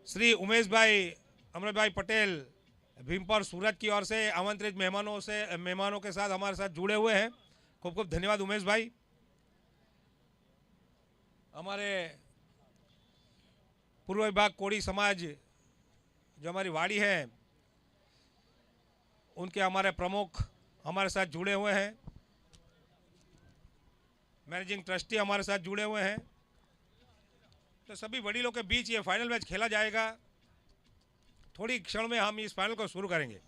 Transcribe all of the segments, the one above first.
श्री उमेश भाई अमृत भाई पटेल भीमपुर सूरत की ओर से आमंत्रित मेहमानों के साथ हमारे साथ जुड़े हुए हैं। खूब खूब धन्यवाद उमेश भाई। हमारे पूर्व विभाग कोड़ी समाज जो हमारी वाड़ी है उनके हमारे प्रमुख हमारे साथ जुड़े हुए हैं। मैनेजिंग ट्रस्टी हमारे साथ जुड़े हुए हैं। तो सभी वडीलों के बीच ये फाइनल मैच खेला जाएगा। थोड़ी क्षण में हम इस फाइनल को शुरू करेंगे।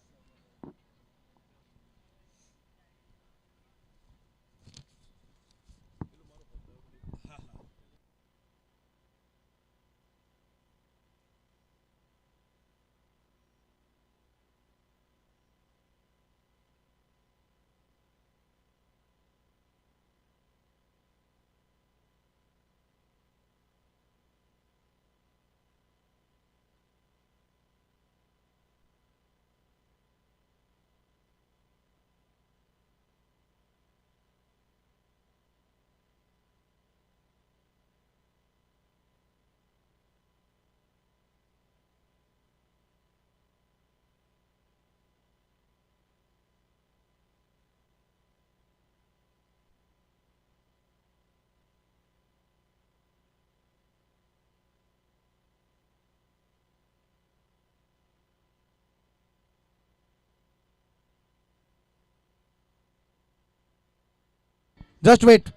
जस्ट वेट,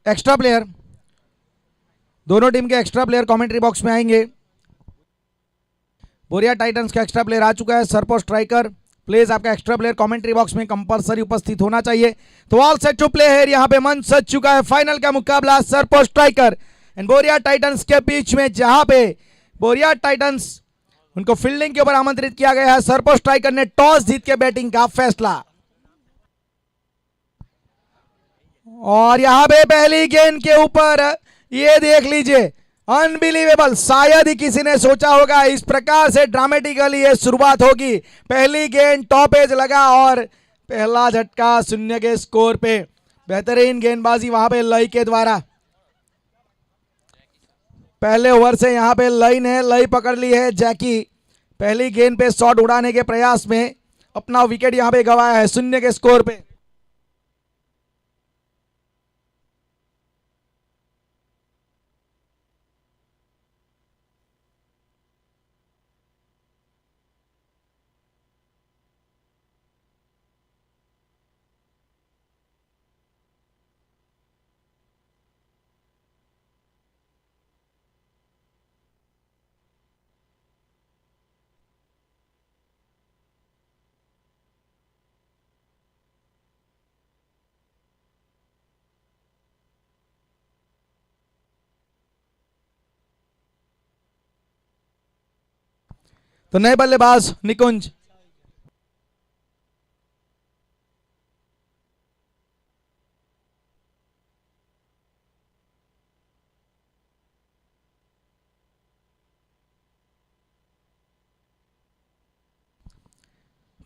एक्स्ट्रा प्लेयर, दोनों टीम के एक्स्ट्रा प्लेयर कमेंट्री बॉक्स में आएंगे। बोरिया टाइटंस का एक्स्ट्रा प्लेयर आ चुका है, सरपो स्ट्राइकर। प्लीज आपका एक्स्ट्रा प्लेयर कमेंट्री बॉक्स में कंपलसरी उपस्थित होना चाहिए। तो ऑल सेट टू प्ले है, यहाँ पे मंच सज चुका है। फाइनल का मुकाबला सरपो स्ट्राइकर एंड बोरिया टाइटंस के बीच में, जहां पे बोरिया टाइटंस उनको फील्डिंग के ऊपर आमंत्रित किया गया है। सरपो स्ट्राइकर ने टॉस जीत के बैटिंग का फैसला, और यहां पे पहली गेंद के ऊपर ये देख लीजिए, अनबिलीवेबल। शायद ही किसी ने सोचा होगा इस प्रकार से ड्रामेटिकली ये शुरुआत होगी। पहली गेंद टॉप एज लगा और पहला झटका शून्य के स्कोर पे। बेहतरीन गेंदबाजी वहां पे लई के द्वारा। पहले ओवर से यहां पे लई ने लई पकड़ ली है। जैकी पहली गेंद पे शॉट उड़ाने के प्रयास में अपना विकेट यहां पे गंवाया है शून्य के स्कोर पे। तो नए बल्लेबाज निकुंज,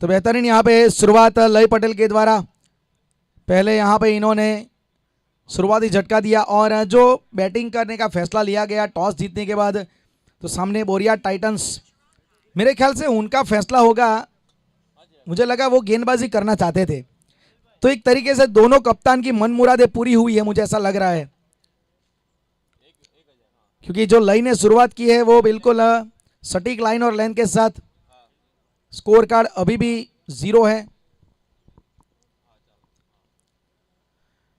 तो बेहतरीन यहाँ पे शुरुआत लई पटेल के द्वारा। पहले यहाँ पे इन्होंने शुरुआती झटका दिया और जो बैटिंग करने का फैसला लिया गया टॉस जीतने के बाद, तो सामने बोरिया टाइटंस, मेरे ख्याल से उनका फैसला होगा। मुझे लगा वो गेंदबाजी करना चाहते थे, तो एक तरीके से दोनों कप्तान की मन मुरादें पूरी हुई है, मुझे ऐसा लग रहा है। क्योंकि जो लई ने शुरुआत की है वो बिल्कुल सटीक लाइन और लेंथ के साथ। स्कोर कार्ड अभी भी 0 है।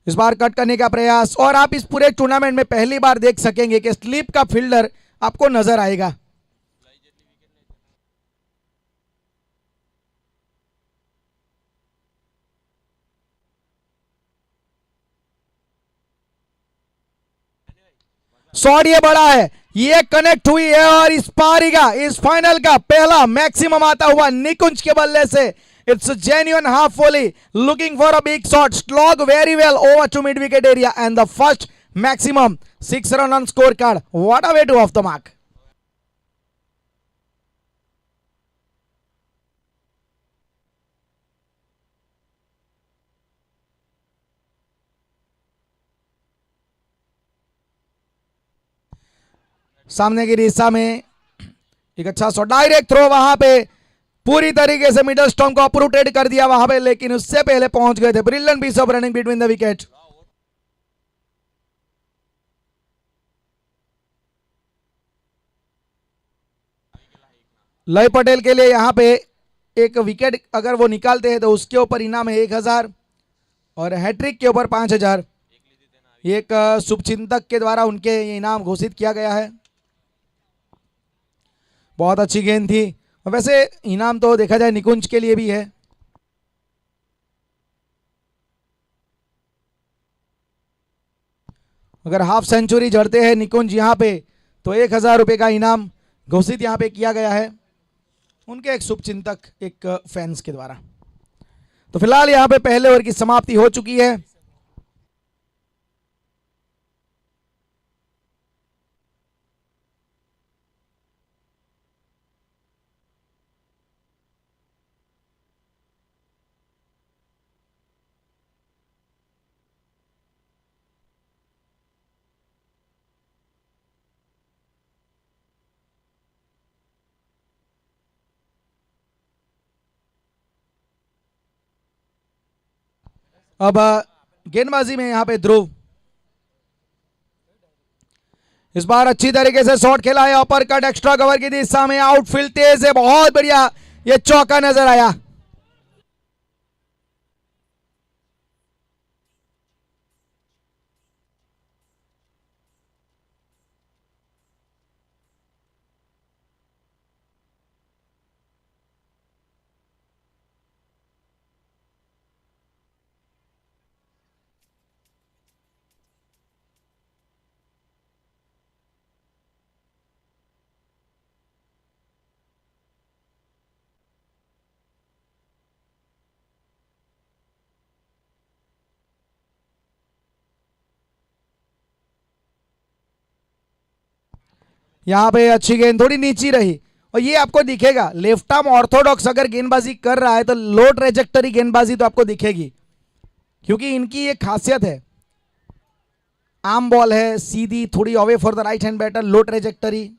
इस बार कट करने का प्रयास, और आप इस पूरे टूर्नामेंट में पहली बार देख सकेंगे कि स्लिप का फील्डर आपको नजर आएगा। शॉट ये बड़ा है, ये कनेक्ट हुई है, और इस पारी का, इस फाइनल का पहला मैक्सिमम आता हुआ निकुंज के बल्ले से। It's a genuine half volley, looking for a big shot, slog very well over to mid wicket area, and the first maximum 6 run on scorecard. What a way to off the mark. सामने की दिशा में एक अच्छा shot, direct throw वहां पे पूरी तरीके से मिडल स्टॉम को अप्रूटेड कर दिया वहां पे, लेकिन उससे पहले पहुंच गए थे। Brilliant piece of running between the wicket. लय पटेल के लिए यहां पे एक विकेट अगर वो निकालते हैं तो उसके ऊपर इनाम है 1000 और हैट्रिक के ऊपर 5000। एक शुभचिंतक के द्वारा उनके ये इनाम घोषित किया गया है। बहुत अच्छी गेंद थी। वैसे इनाम तो देखा जाए निकुंज के लिए भी है। अगर हाफ सेंचुरी जड़ते हैं निकुंज यहाँ पे तो 1000 रुपये का इनाम घोषित यहाँ पे किया गया है उनके एक शुभचिंतक, एक फैंस के द्वारा। तो फिलहाल यहाँ पे पहले ओवर की समाप्ति हो चुकी है। अब गेंदबाजी में यहाँ पे ध्रुव, इस बार अच्छी तरीके से शॉट खेला है, अपर कट एक्स्ट्रा कवर की दिशा में, आउटफील्ड तेज है, बहुत बढ़िया ये चौका नजर आया। यहाँ पे अच्छी गेंद थोड़ी नीची रही और ये आपको दिखेगा लेफ्ट आर्म ऑर्थोडॉक्स अगर गेंदबाजी कर रहा है तो लो ट्रेजेक्टरी गेंदबाजी तो आपको दिखेगी, क्योंकि इनकी ये खासियत है। आर्म बॉल है सीधी, थोड़ी away for the right hand batter, low trajectory.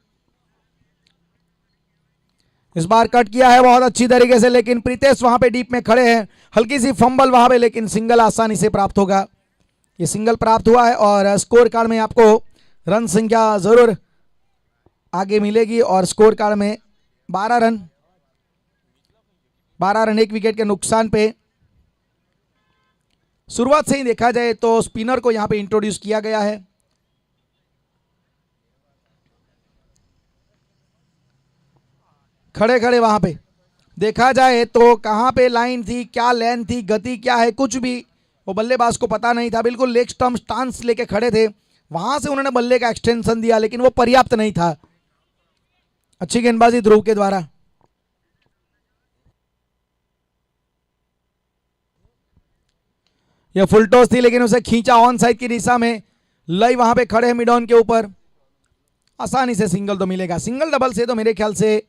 इस बार कट किया है बहुत अच्छी तरीके से, लेकिन प्रीतेश वहां पे डीप में खड़े हैं, हल्की सी फंबल वहां पे, लेकिन सिंगल आसानी से प्राप्त होगा। ये सिंगल प्राप्त हुआ है और स्कोर कार्ड में आपको रन संख्या जरूर आगे मिलेगी और स्कोर कार्ड में 12 रन एक विकेट के नुकसान पे। शुरुआत से ही देखा जाए तो स्पिनर को यहां पे इंट्रोड्यूस किया गया है। खड़े खड़े वहां पे देखा जाए तो कहां पे लाइन थी, क्या लेंथ थी, गति क्या है, कुछ भी वो बल्लेबाज को पता नहीं था। बिल्कुल लेग स्टंप स्टांस लेके खड़े थे, वहां से उन्होंने बल्ले का एक्सटेंशन दिया, लेकिन वो पर्याप्त नहीं था। अच्छी गेंदबाजी ध्रुव के द्वारा। यह फुल टॉस थी, लेकिन उसे खींचा ऑन साइड की दिशा में। लय वहां पे खड़े हैं मिड ऑन के ऊपर, आसानी से सिंगल तो मिलेगा। सिंगल डबल से तो मेरे ख्याल से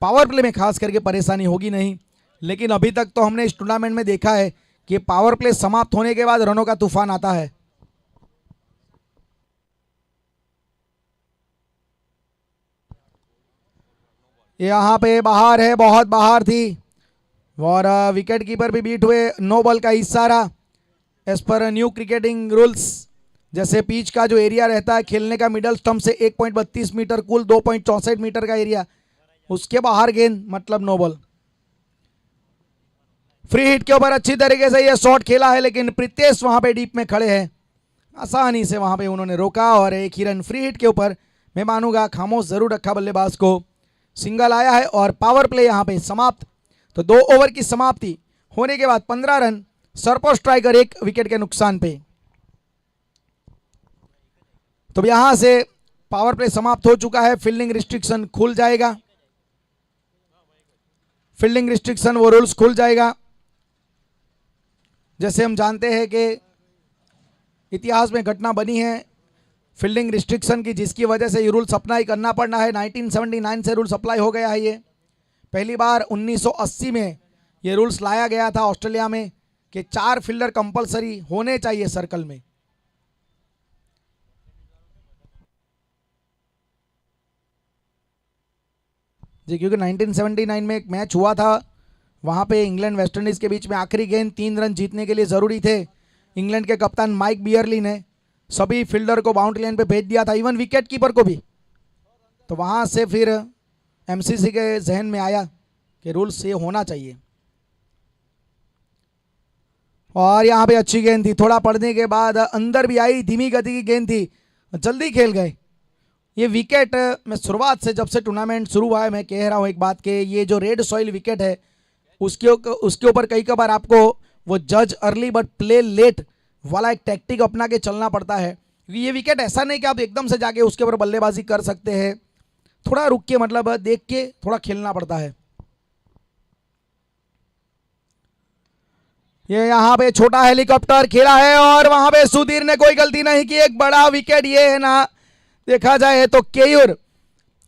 पावर प्ले में खास करके परेशानी होगी नहीं, लेकिन अभी तक तो हमने इस टूर्नामेंट में देखा है कि पावर प्ले समाप्त होने के बाद रनों का तूफान आता है। यहाँ पे बाहर है, बहुत बाहर थी और विकेट कीपर भी बीट हुए। नो बॉल का इशारा as per new cricketing rules, जैसे पिच का जो एरिया रहता है खेलने का मिडल स्टंप से 1.32 मीटर, कुल 2.64 मीटर का एरिया, उसके बाहर गेंद मतलब नो बॉल। फ्री हिट के ऊपर अच्छी तरीके से ये शॉट खेला है, लेकिन प्रीतेश वहां पे डीप में खड़े हैं, आसानी से वहां पे उन्होंने रोका और एक ही रन फ्री हिट के ऊपर मैं मानूंगा खामोश जरूर रखा बल्लेबाज को। सिंगल आया है और पावर प्ले यहां पे समाप्त। तो 2 ओवर की समाप्ति होने के बाद 15 रन, सरपो स्ट्राइकर 1 विकेट के नुकसान पे। तो यहां से पावर प्ले समाप्त हो चुका है। फील्डिंग रिस्ट्रिक्शन खुल जाएगा, फील्डिंग रिस्ट्रिक्शन वो रूल्स खुल जाएगा। जैसे हम जानते हैं कि इतिहास में घटना बनी है फील्डिंग रिस्ट्रिक्शन की, जिसकी वजह से ये रूल्स अप्लाई करना पड़ना है। 1979 से रूल्स अप्लाई हो गया है। ये पहली बार 1980 में ये रूल्स लाया गया था ऑस्ट्रेलिया में कि 4 फील्डर कंपलसरी होने चाहिए सर्कल में। जी, क्योंकि 1979 में एक मैच हुआ था, वहाँ पे इंग्लैंड वेस्ट इंडीज़ के बीच में आखिरी गेंद 3 रन जीतने के लिए ज़रूरी थे। इंग्लैंड के कप्तान माइक बियरली ने सभी फील्डर को बाउंड्री लाइन पे भेज दिया था, इवन विकेट कीपर को भी। तो वहाँ से फिर एमसीसी के जहन में आया कि रूल्स ये होना चाहिए। और यहाँ पे अच्छी गेंद थी, थोड़ा पड़ने के बाद अंदर भी आई, धीमी गति की गेंद थी, जल्दी खेल गए। ये विकेट मैं शुरुआत से, जब से टूर्नामेंट शुरू हुआ है, मैं कह रहा हूँ एक बात के, ये जो रेड सॉइल विकेट है उसके ऊपर कई बार आपको वो जज अर्ली बट प्ले लेट वाला एक टैक्टिक अपना के चलना पड़ता है। क्योंकि ये विकेट ऐसा नहीं कि आप एकदम से जाके उसके ऊपर बल्लेबाजी कर सकते हैं, थोड़ा रुक के, मतलब देख के थोड़ा खेलना पड़ता है। ये यहाँ पे छोटा हेलीकॉप्टर खेला है और वहां पे सुधीर ने कोई गलती नहीं की, एक बड़ा विकेट। ये है ना, देखा जाए तो केयूर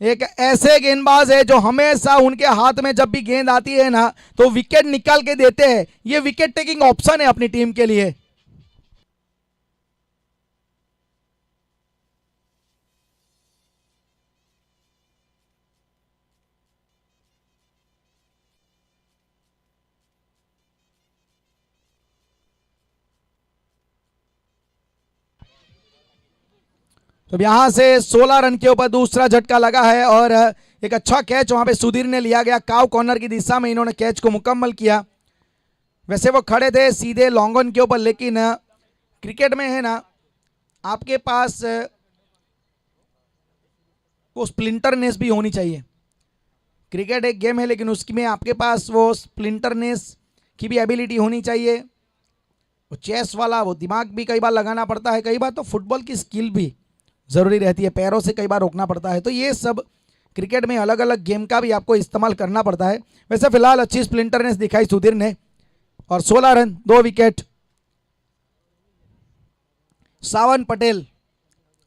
एक ऐसे गेंदबाज है जो हमेशा उनके हाथ में जब भी गेंद आती है ना तो विकेट निकाल के देते हैं। ये विकेट टेकिंग ऑप्शन है अपनी टीम के लिए। तो यहां से 16 रन के ऊपर दूसरा झटका लगा है और एक अच्छा कैच वहां पे सुधीर ने लिया गया, काव कॉर्नर की दिशा में इन्होंने कैच को मुकम्मल किया। वैसे वो खड़े थे सीधे लॉन्ग ऑन के ऊपर, लेकिन क्रिकेट में है ना, आपके पास वो स्प्लिंटरनेस भी होनी चाहिए। क्रिकेट एक गेम है, लेकिन उसमें आपके पास वो स्प्लिंटरनेस की भी एबिलिटी होनी चाहिए। वो चेस वाला वो दिमाग भी कई बार लगाना पड़ता है, कई बार तो फुटबॉल की स्किल भी ज़रूरी रहती है, पैरों से कई बार रोकना पड़ता है। तो ये सब क्रिकेट में अलग अलग गेम का भी आपको इस्तेमाल करना पड़ता है। वैसे फिलहाल अच्छी स्प्लिंटरनेस दिखाई सुधीर ने और 16 run 2 wicket. Sawan Patel,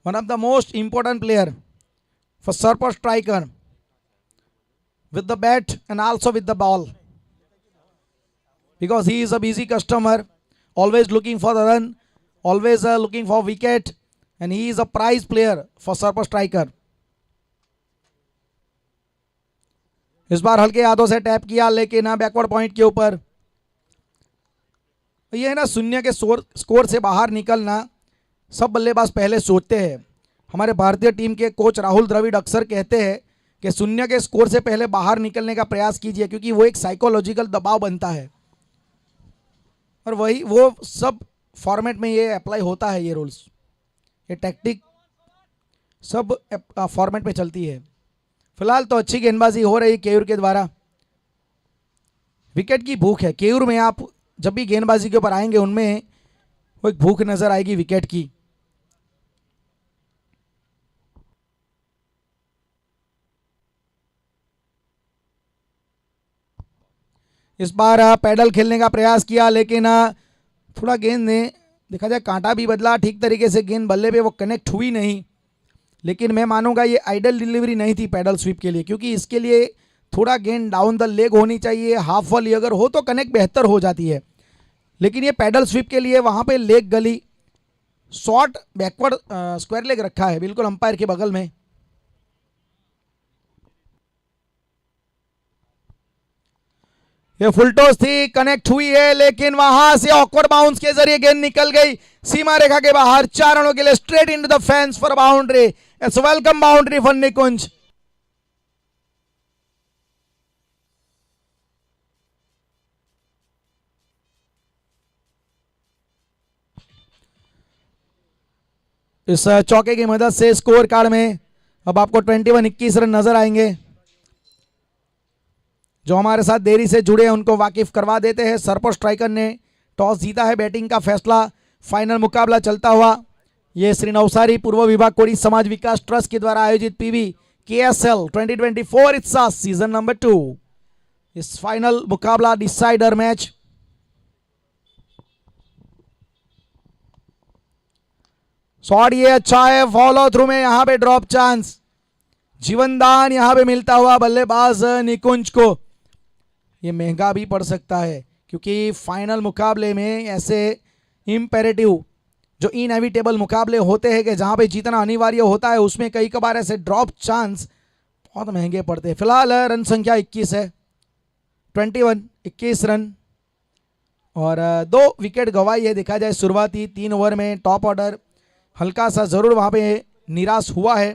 one of the most important player for sarpanch striker with the bat and also with the ball, because he is a busy customer, always looking for the run, always looking for wicket, and he is a prize player for super striker. इस बार हल्के हाथों से tap किया, लेकिन backward point के ऊपर। ये है ना, शून्य के स्कोर से बाहर निकलना सब बल्लेबाज पहले सोचते हैं। हमारे भारतीय टीम के कोच राहुल द्रविड़ अक्सर कहते हैं कि शून्य के स्कोर से पहले बाहर निकलने का प्रयास कीजिए, क्योंकि वो एक साइकोलॉजिकल दबाव बनता है और वही वो सब फॉर्मेट में ये अप्लाई होता है। ये रूल्स, ये टैक्टिक सब फॉर्मेट में चलती है। फिलहाल तो अच्छी गेंदबाजी हो रही केयूर के द्वारा। विकेट की भूख है केयूर में, आप जब भी गेंदबाजी के ऊपर आएंगे उनमें वो एक भूख नजर आएगी विकेट की। इस बार पैडल खेलने का प्रयास किया, लेकिन थोड़ा गेंद ने, देखा जाए कांटा भी बदला, ठीक तरीके से गेंद बल्ले पे वो कनेक्ट हुई नहीं। लेकिन मैं मानूंगा ये आइडल डिलीवरी नहीं थी पैडल स्वीप के लिए, क्योंकि इसके लिए थोड़ा गेंद डाउन द लेग होनी चाहिए। हाफ वॉली अगर हो तो कनेक्ट बेहतर हो जाती है, लेकिन ये पैडल स्वीप के लिए वहाँ पे लेग गली, शॉर्ट बैकवर्ड स्क्वायर लेग रखा है बिल्कुल अंपायर के बगल में। ये फुल टॉस थी, कनेक्ट हुई है, लेकिन वहां से ऑकवर्ड बाउंस के जरिए गेंद निकल गई सीमा रेखा के बाहर। 4 रनों के लिए straight into the fence for boundary. It's welcome boundary for Nikunj. इस चौके की मदद से स्कोर कार्ड में अब आपको 21 रन नजर आएंगे। जो हमारे साथ देरी से जुड़े हैं उनको वाकिफ करवा देते हैं। सरपंच स्ट्राइकर ने टॉस जीता है, बैटिंग का फैसला, फाइनल मुकाबला चलता हुआ ये श्री नवसारी पूर्व विभाग कोरी समाज विकास ट्रस्ट के द्वारा आयोजित पीवी KSL 2024 इट्सा सीजन नंबर 2। इस फाइनल मुकाबला डिसाइडर मैच। शॉट ये अच्छा है, फॉलो थ्रू में यहां पे ड्रॉप चांस, जीवनदान यहां पे मिलता हुआ बल्लेबाज निकुंज को। ये महंगा भी पड़ सकता है, क्योंकि फाइनल मुकाबले में ऐसे इम्पेरेटिव जो इनएविटेबल मुकाबले होते हैं कि जहां पे जीतना अनिवार्य होता है, उसमें कई बार ऐसे ड्रॉप चांस बहुत महंगे पड़ते हैं। फिलहाल रन संख्या 21 है, 21 रन और 2 विकेट गंवाई है। देखा जाए शुरुआती 3 ओवर में टॉप ऑर्डर हल्का सा ज़रूर वहाँ पे निराश हुआ है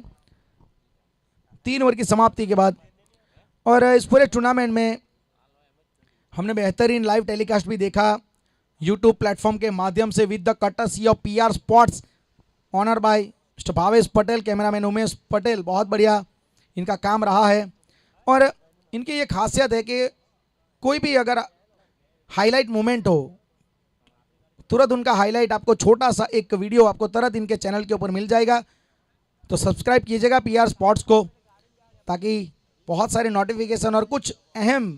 3 ओवर की समाप्ति के बाद। और इस पूरे टूर्नामेंट में हमने बेहतरीन लाइव टेलीकास्ट भी देखा यूट्यूब प्लेटफॉर्म के माध्यम से with the courtesy of PR sports owner by mister Bhavesh Patel, cameraman Umesh Patel. बहुत बढ़िया इनका काम रहा है और इनकी ये खासियत है कि कोई भी अगर हाईलाइट मोमेंट हो तुरंत उनका हाईलाइट आपको छोटा सा एक वीडियो आपको तुरंत इनके चैनल के ऊपर मिल जाएगा। तो सब्सक्राइब कीजिएगा पीआर स्पोर्ट्स को ताकि बहुत सारे नोटिफिकेशन और कुछ अहम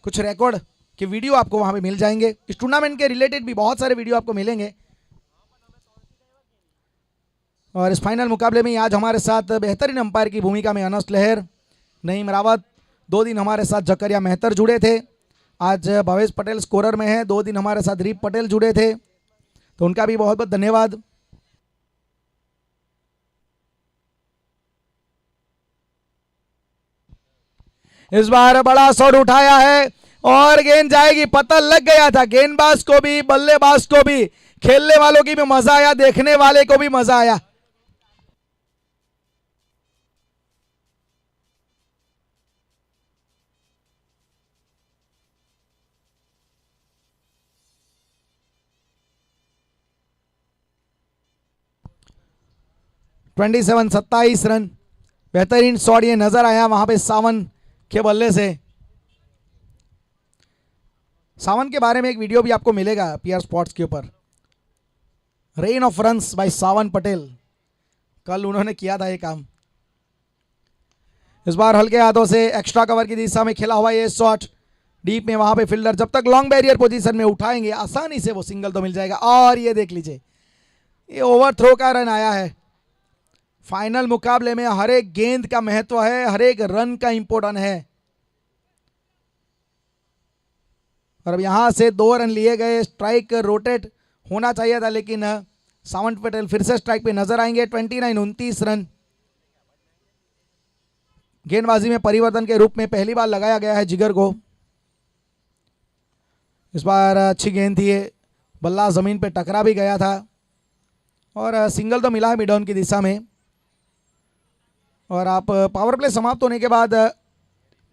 कुछ रिकॉर्ड के वीडियो आपको वहाँ पे मिल जाएंगे। इस टूर्नामेंट के रिलेटेड भी बहुत सारे वीडियो आपको मिलेंगे। और इस फाइनल मुकाबले में आज हमारे साथ बेहतरीन अंपायर की भूमिका में अनस लहर, नईम रावत, 2 दिन हमारे साथ जकरिया मेहतर जुड़े थे। आज भावेश पटेल स्कोरर में है, 2 दिन हमारे साथ रीप पटेल जुड़े थे, तो उनका भी बहुत बहुत धन्यवाद। इस बार बड़ा शॉट उठाया है और गेंद जाएगी, पता लग गया था। गेंदबाज को भी बल्लेबाज को भी, खेलने वालों की भी मजा आया, देखने वाले को भी मजा आया। ट्वेंटी 27 रन, बेहतरीन शॉट ये नजर आया वहां पे सावन के बल्ले से। सावन के बारे में एक वीडियो भी आपको मिलेगा पीआर स्पोर्ट्स के ऊपर, रेन ऑफ रन्स बाय सावन पटेल। कल उन्होंने किया था ये काम। इस बार हल्के हाथों से एक्स्ट्रा कवर की दिशा में खेला हुआ ये शॉट डीप में, वहां पे फील्डर जब तक लॉन्ग बैरियर पोजीशन में उठाएंगे आसानी से वो सिंगल तो मिल जाएगा। और ये देख लीजिए ये ओवरथ्रो का रन आया है। फाइनल मुकाबले में हर एक गेंद का महत्व है, हर एक रन का इंपॉर्टेंट है। और अब यहां से 2 रन लिए गए, स्ट्राइक रोटेट होना चाहिए था लेकिन सावन पटेल फिर से स्ट्राइक पे नजर आएंगे। 29 रन गेंदबाजी में परिवर्तन के रूप में पहली बार लगाया गया है जिगर को। इस बार अच्छी गेंद थी, बल्ला जमीन पे टकरा भी गया था और सिंगल तो मिला है मिड ऑन की दिशा में। और आप पावर प्ले समाप्त होने के बाद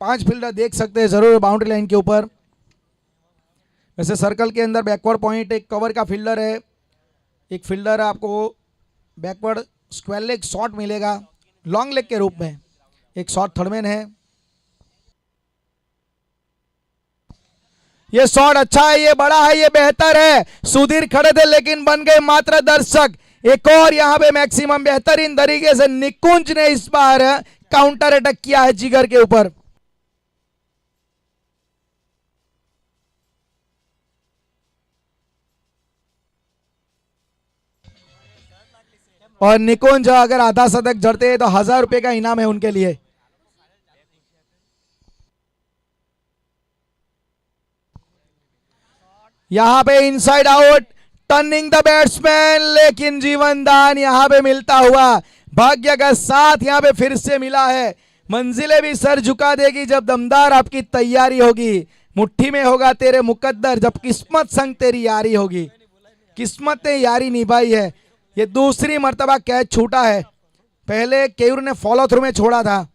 5 फील्डर देख सकते हैं जरूर बाउंड्री लाइन के ऊपर। वैसे सर्कल के अंदर बैकवर्ड पॉइंट एक कवर का फील्डर है, एक फील्डर आपको बैकवर्ड स्क्वायर लेग शॉट मिलेगा लॉन्ग लेग के रूप में, एक शॉट थर्डमैन है। ये शॉट अच्छा है, ये बड़ा है, ये बेहतर है। सुधीर खड़े थे लेकिन बन गए मात्र दर्शक। एक और यहां पे मैक्सिमम बेहतरीन तरीके से निकुंज ने इस बार काउंटर अटैक किया है जिगर के ऊपर। और निकुंज अगर आधा शतक जड़ते हैं तो 1000 रुपए का इनाम है उनके लिए। यहां पे inside out turning the batsman, लेकिन जीवन दान यहां पे मिलता हुआ भाग्य का साथ यहां पे फिर से मिला है। मंजिलें भी सर झुका देगी जब दमदार आपकी तैयारी होगी। मुट्ठी में होगा तेरे मुकद्दर जब किस्मत संग तेरी यारी होगी। किस्मत ने यारी निभाई है। ये दूसरी मर्तबा कैच छूटा है, पहले केयूर ने फॉलो थ्रू में छोड़ा था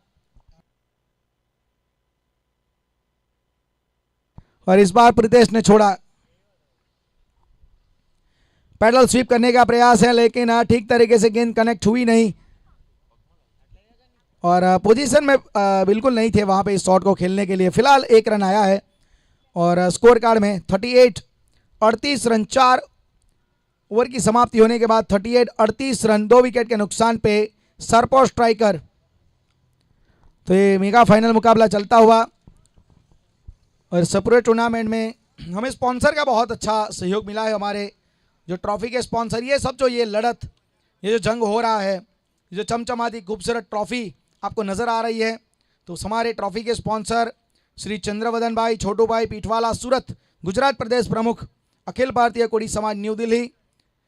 और इस बार प्रीतेश ने छोड़ा। पैडल स्वीप करने का प्रयास है लेकिन ठीक तरीके से गेंद कनेक्ट हुई नहीं और पोजीशन में बिल्कुल नहीं थे वहां पे इस शॉट को खेलने के लिए। फिलहाल 1 रन आया है और स्कोर कार्ड में 38 रन, 4 ओवर की समाप्ति होने के बाद 38 रन, 2 विकेट के नुकसान पे सरपो स्ट्राइकर। तो ये मेगा फाइनल मुकाबला चलता हुआ और इस पूरे टूर्नामेंट में हमें स्पॉन्सर का बहुत अच्छा सहयोग मिला है। हमारे जो ट्रॉफी के स्पॉन्सर, ये सब जो ये लड़त, ये जो जंग हो रहा है, जो चमचमाती खूबसूरत ट्रॉफी आपको नज़र आ रही है, तो हमारे ट्रॉफी के स्पॉन्सर श्री चंद्रवदन भाई, छोटू भाई पीठवाला सूरत, गुजरात प्रदेश प्रमुख अखिल भारतीय कोड़ी समाज न्यू दिल्ली,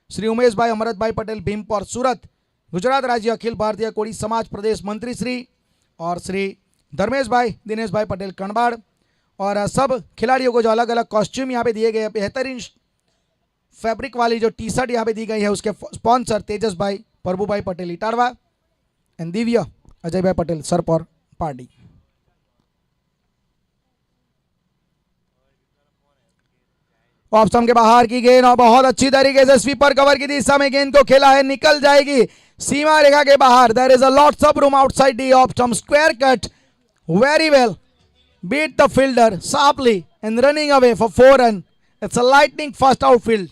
श्री उमेश भाई अमृत भाई पटेल भीमपुर सूरत, गुजरात राज्य अखिल भारतीय कोड़ी समाज प्रदेश मंत्री श्री और श्री धर्मेश भाई, दिनेश भाई पटेल कणबाड़ और सब खिलाड़ियों को जो अलग अलग कॉस्ट्यूम यहाँ पे दिए गए, बेहतरीन फैब्रिक वाली जो टी शर्ट यहाँ पे दी गई है, उसके स्पॉन्सर तेजस भाई, प्रभु भाई पटेल इटारवा एंड दिव्या अजय भाई पटेल सरपौर पार्टी। ऑफ स्टंप के बाहर की गेंद और बहुत अच्छी तरीके से स्वीपर कवर की दिशा में गेंद को खेला है, निकल जाएगी सीमा रेखा के बाहर। There is a lots of room outside the off stump, square cut, very well, beat the fielder sharply and running away for 4 run. It's a lightning fast outfield.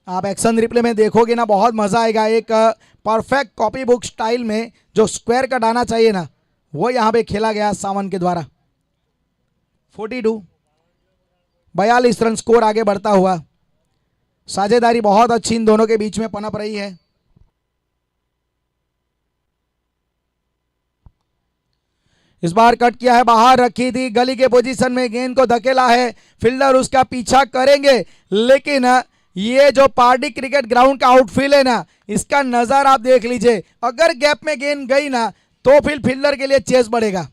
आप एक्शन रिप्ले में देखोगे ना, बहुत मजा आएगा। एक परफेक्ट कॉपी बुक स्टाइल में जो स्क्वायर कट आना चाहिए ना, वो यहाँ पे खेला गया सावंत के द्वारा। 42 रन स्कोर आगे बढ़ता हुआ। साझेदारी बहुत अच्छी इन दोनों के बीच में पनप रही है। इस बार कट किया है, बाहर रखी थी, गली के पोजीशन में गेंद को धकेला है, फील्डर उसका पीछा करेंगे, लेकिन ये जो पार्टी क्रिकेट ग्राउंड का आउटफील्ड है ना, इसका नज़ारा आप देख लीजिए। अगर गैप में गेंद गई ना तो फिर फील्डर के लिए चेस बढ़ेगा।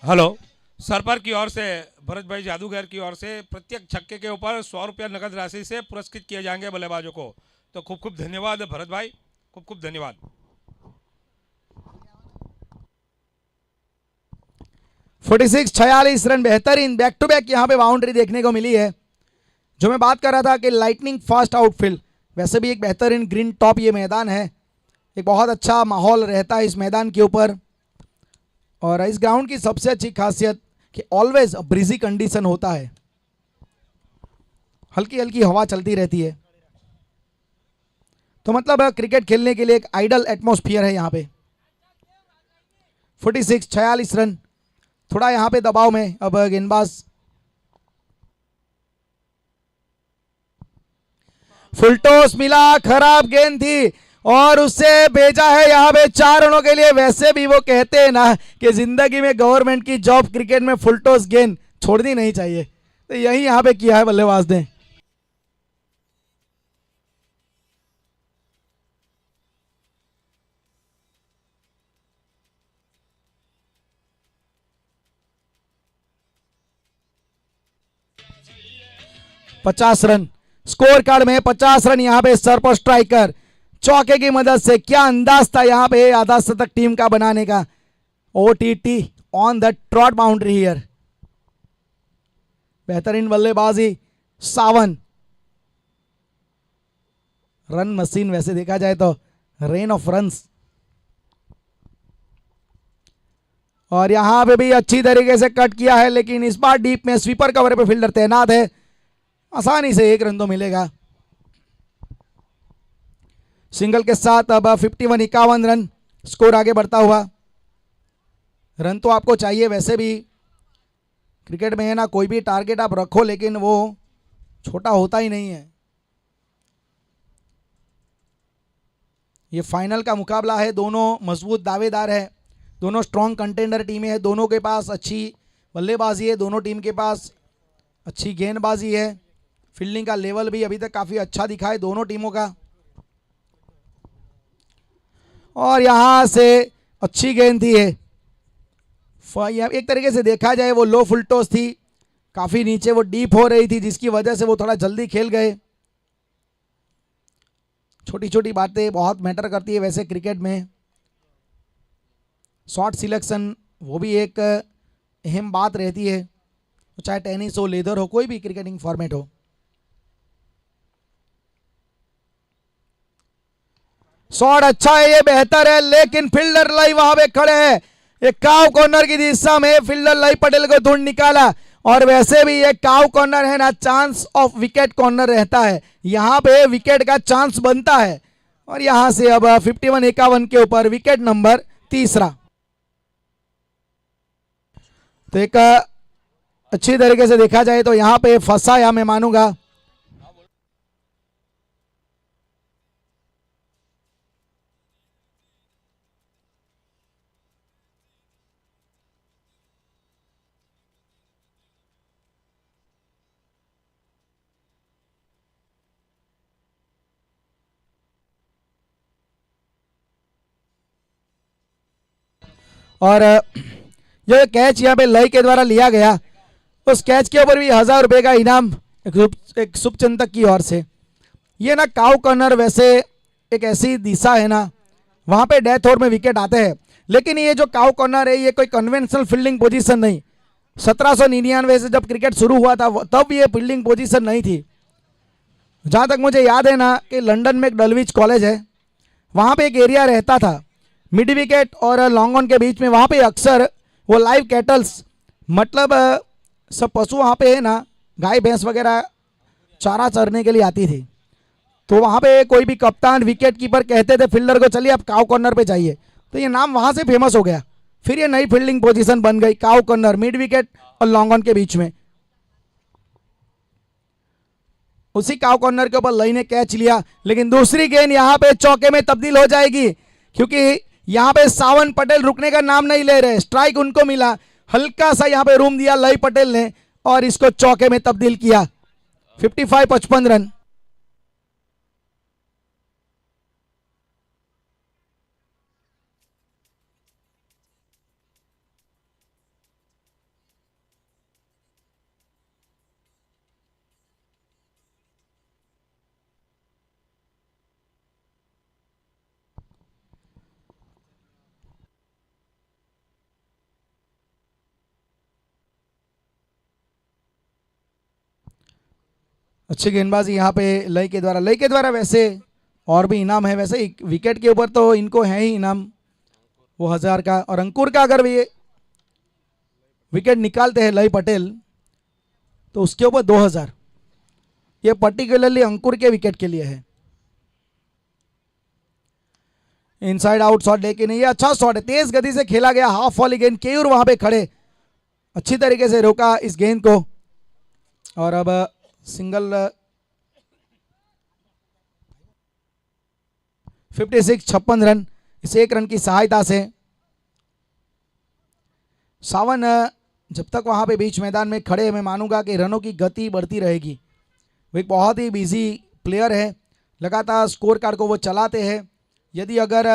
हेलो, सरपर की ओर से भरत भाई जादूगर की ओर से प्रत्येक छक्के के ऊपर 100 रुपया नगद राशि से पुरस्कृत किए जाएंगे बल्लेबाजों को। तो खूब खूब धन्यवाद भरत भाई, खूब खूब धन्यवाद। 46 रन, बेहतरीन बैक टू बैक यहाँ पे बाउंड्री देखने को मिली है। जो मैं बात कर रहा था कि लाइटनिंग फास्ट आउटफील्ड, वैसे भी एक बेहतरीन ग्रीन टॉप ये मैदान है, एक बहुत अच्छा माहौल रहता है इस मैदान के ऊपर। और इस ग्राउंड की सबसे अच्छी खासियत कि ऑलवेज ब्रिजी कंडीशन होता है, हल्की हल्की हवा चलती रहती है, तो मतलब क्रिकेट खेलने के लिए एक आइडल एटमॉस्फेयर है यहाँ पे। 46 रन, थोड़ा यहाँ पे दबाव में अब गेंदबाज फुल टॉस मिला, खराब गेंद थी और उससे भेजा है यहाँ पे 4 रनों के लिए। वैसे भी वो कहते हैं ना कि जिंदगी में गवर्नमेंट की जॉब क्रिकेट में फुल टॉस गेंद छोड़नी नहीं चाहिए, तो यही यहाँ पे किया है बल्लेबाज ने। पचास रन स्कोर कार्ड में, 50 रन यहाँ पे सर पर स्ट्राइकर चौके की मदद से। क्या अंदाज था यहाँ पे आधा शतक टीम का बनाने का। OTT on the trout boundary here, बेहतरीन बल्लेबाजी सावन, रन मशीन वैसे देखा जाए तो, रेन ऑफ रन्स। और यहां पे भी अच्छी तरीके से कट किया है, लेकिन इस बार डीप में स्वीपर कवर पे फील्डर तैनात है, आसानी से 1 रन तो मिलेगा। सिंगल के साथ अब 51 रन स्कोर आगे बढ़ता हुआ। रन तो आपको चाहिए, वैसे भी क्रिकेट में है ना, कोई भी टारगेट आप रखो लेकिन वो छोटा होता ही नहीं है। ये फाइनल का मुकाबला है, दोनों मजबूत दावेदार है, दोनों स्ट्रॉन्ग कंटेंडर टीमें हैं, दोनों के पास अच्छी बल्लेबाजी है, दोनों टीम के पास अच्छी गेंदबाजी है, फील्डिंग का लेवल भी अभी तक काफ़ी अच्छा दिखा है दोनों टीमों का। और यहाँ से अच्छी गेंद थी है, एक तरीके से देखा जाए वो लो फुल टॉस थी, काफ़ी नीचे वो डीप हो रही थी, जिसकी वजह से वो थोड़ा जल्दी खेल गए। छोटी छोटी बातें बहुत मैटर करती है वैसे क्रिकेट में। शॉट सिलेक्शन वो भी एक अहम बात रहती है, चाहे टेनिस हो, लेदर हो, कोई भी क्रिकेटिंग फॉर्मेट हो। शॉट अच्छा है, ये बेहतर है, लेकिन फील्डर लाई वहां पे खड़े हैं। एक काव कॉर्नर की दिशा में फील्डर लाई पटेल को ढूंढ निकाला, और वैसे भी ये काव कॉर्नर है ना, चांस ऑफ विकेट कॉर्नर रहता है, यहाँ पे विकेट का चांस बनता है। और यहां से अब 51 के ऊपर विकेट नंबर 3। तो एक अच्छी तरीके से देखा जाए तो यहाँ पे फंसा या मैं मानूंगा। और जो कैच यहाँ पे लय के द्वारा लिया गया, उस कैच के ऊपर भी 1000 रुपये का इनाम एक शुभचिंतक की ओर से। ये ना काउ कॉर्नर वैसे एक ऐसी दिशा है ना, वहाँ पे डेथ ओवर में विकेट आते हैं, लेकिन ये जो काउ कॉर्नर है ये कोई कन्वेंशनल फील्डिंग पोजीशन नहीं। 1799 से जब क्रिकेट शुरू हुआ था तब ये फील्डिंग पोजीशन नहीं थी। जहाँ तक मुझे याद है ना कि लंदन में एक डलविच कॉलेज है, वहाँ पे एक एरिया रहता था मिड विकेट और लॉन्ग ऑन के बीच में। वहाँ पे अक्सर वो लाइव कैटल्स मतलब सब पशु वहाँ पे है ना, गाय भैंस वगैरह चारा चरने के लिए आती थी। तो वहाँ पे कोई भी कप्तान विकेट कीपर कहते थे फील्डर को चलिए आप काउ कॉर्नर पे जाइए, तो ये नाम वहाँ से फेमस हो गया। फिर ये नई फील्डिंग पोजीशन बन गई काउ कॉर्नर, मिड विकेट और लॉन्ग ऑन के बीच में। उसी काउ कॉर्नर के ऊपर लई ने कैच लिया, लेकिन दूसरी गेंद यहाँ पे चौके में तब्दील हो जाएगी, क्योंकि यहाँ पे सावन पटेल रुकने का नाम नहीं ले रहे। स्ट्राइक उनको मिला, हल्का सा यहाँ पे रूम दिया लई पटेल ने और इसको चौके में तब्दील किया। 55-55 रन। अच्छी गेंदबाजी यहाँ पे लय के द्वारा। वैसे और भी इनाम है, वैसे विकेट के ऊपर तो इनको है ही इनाम वो 1000 का। और अंकुर का अगर ये विकेट निकालते हैं लय पटेल तो उसके ऊपर 2000। ये पर्टिकुलरली अंकुर के विकेट के लिए है। इनसाइड आउट शॉट, लेकिन ये अच्छा शॉट है, तेज गति से खेला गया हाफ वॉली गेंद। केयूर वहां पे खड़े अच्छी तरीके से रोका इस गेंद को और अब सिंगल 56 रन इस 1 रन की सहायता से। सावन जब तक वहां पे बीच मैदान में खड़े, मैं मानूंगा कि रनों की गति बढ़ती रहेगी। वो एक बहुत ही बिजी प्लेयर है, लगातार स्कोर कार्ड को वो चलाते हैं। यदि अगर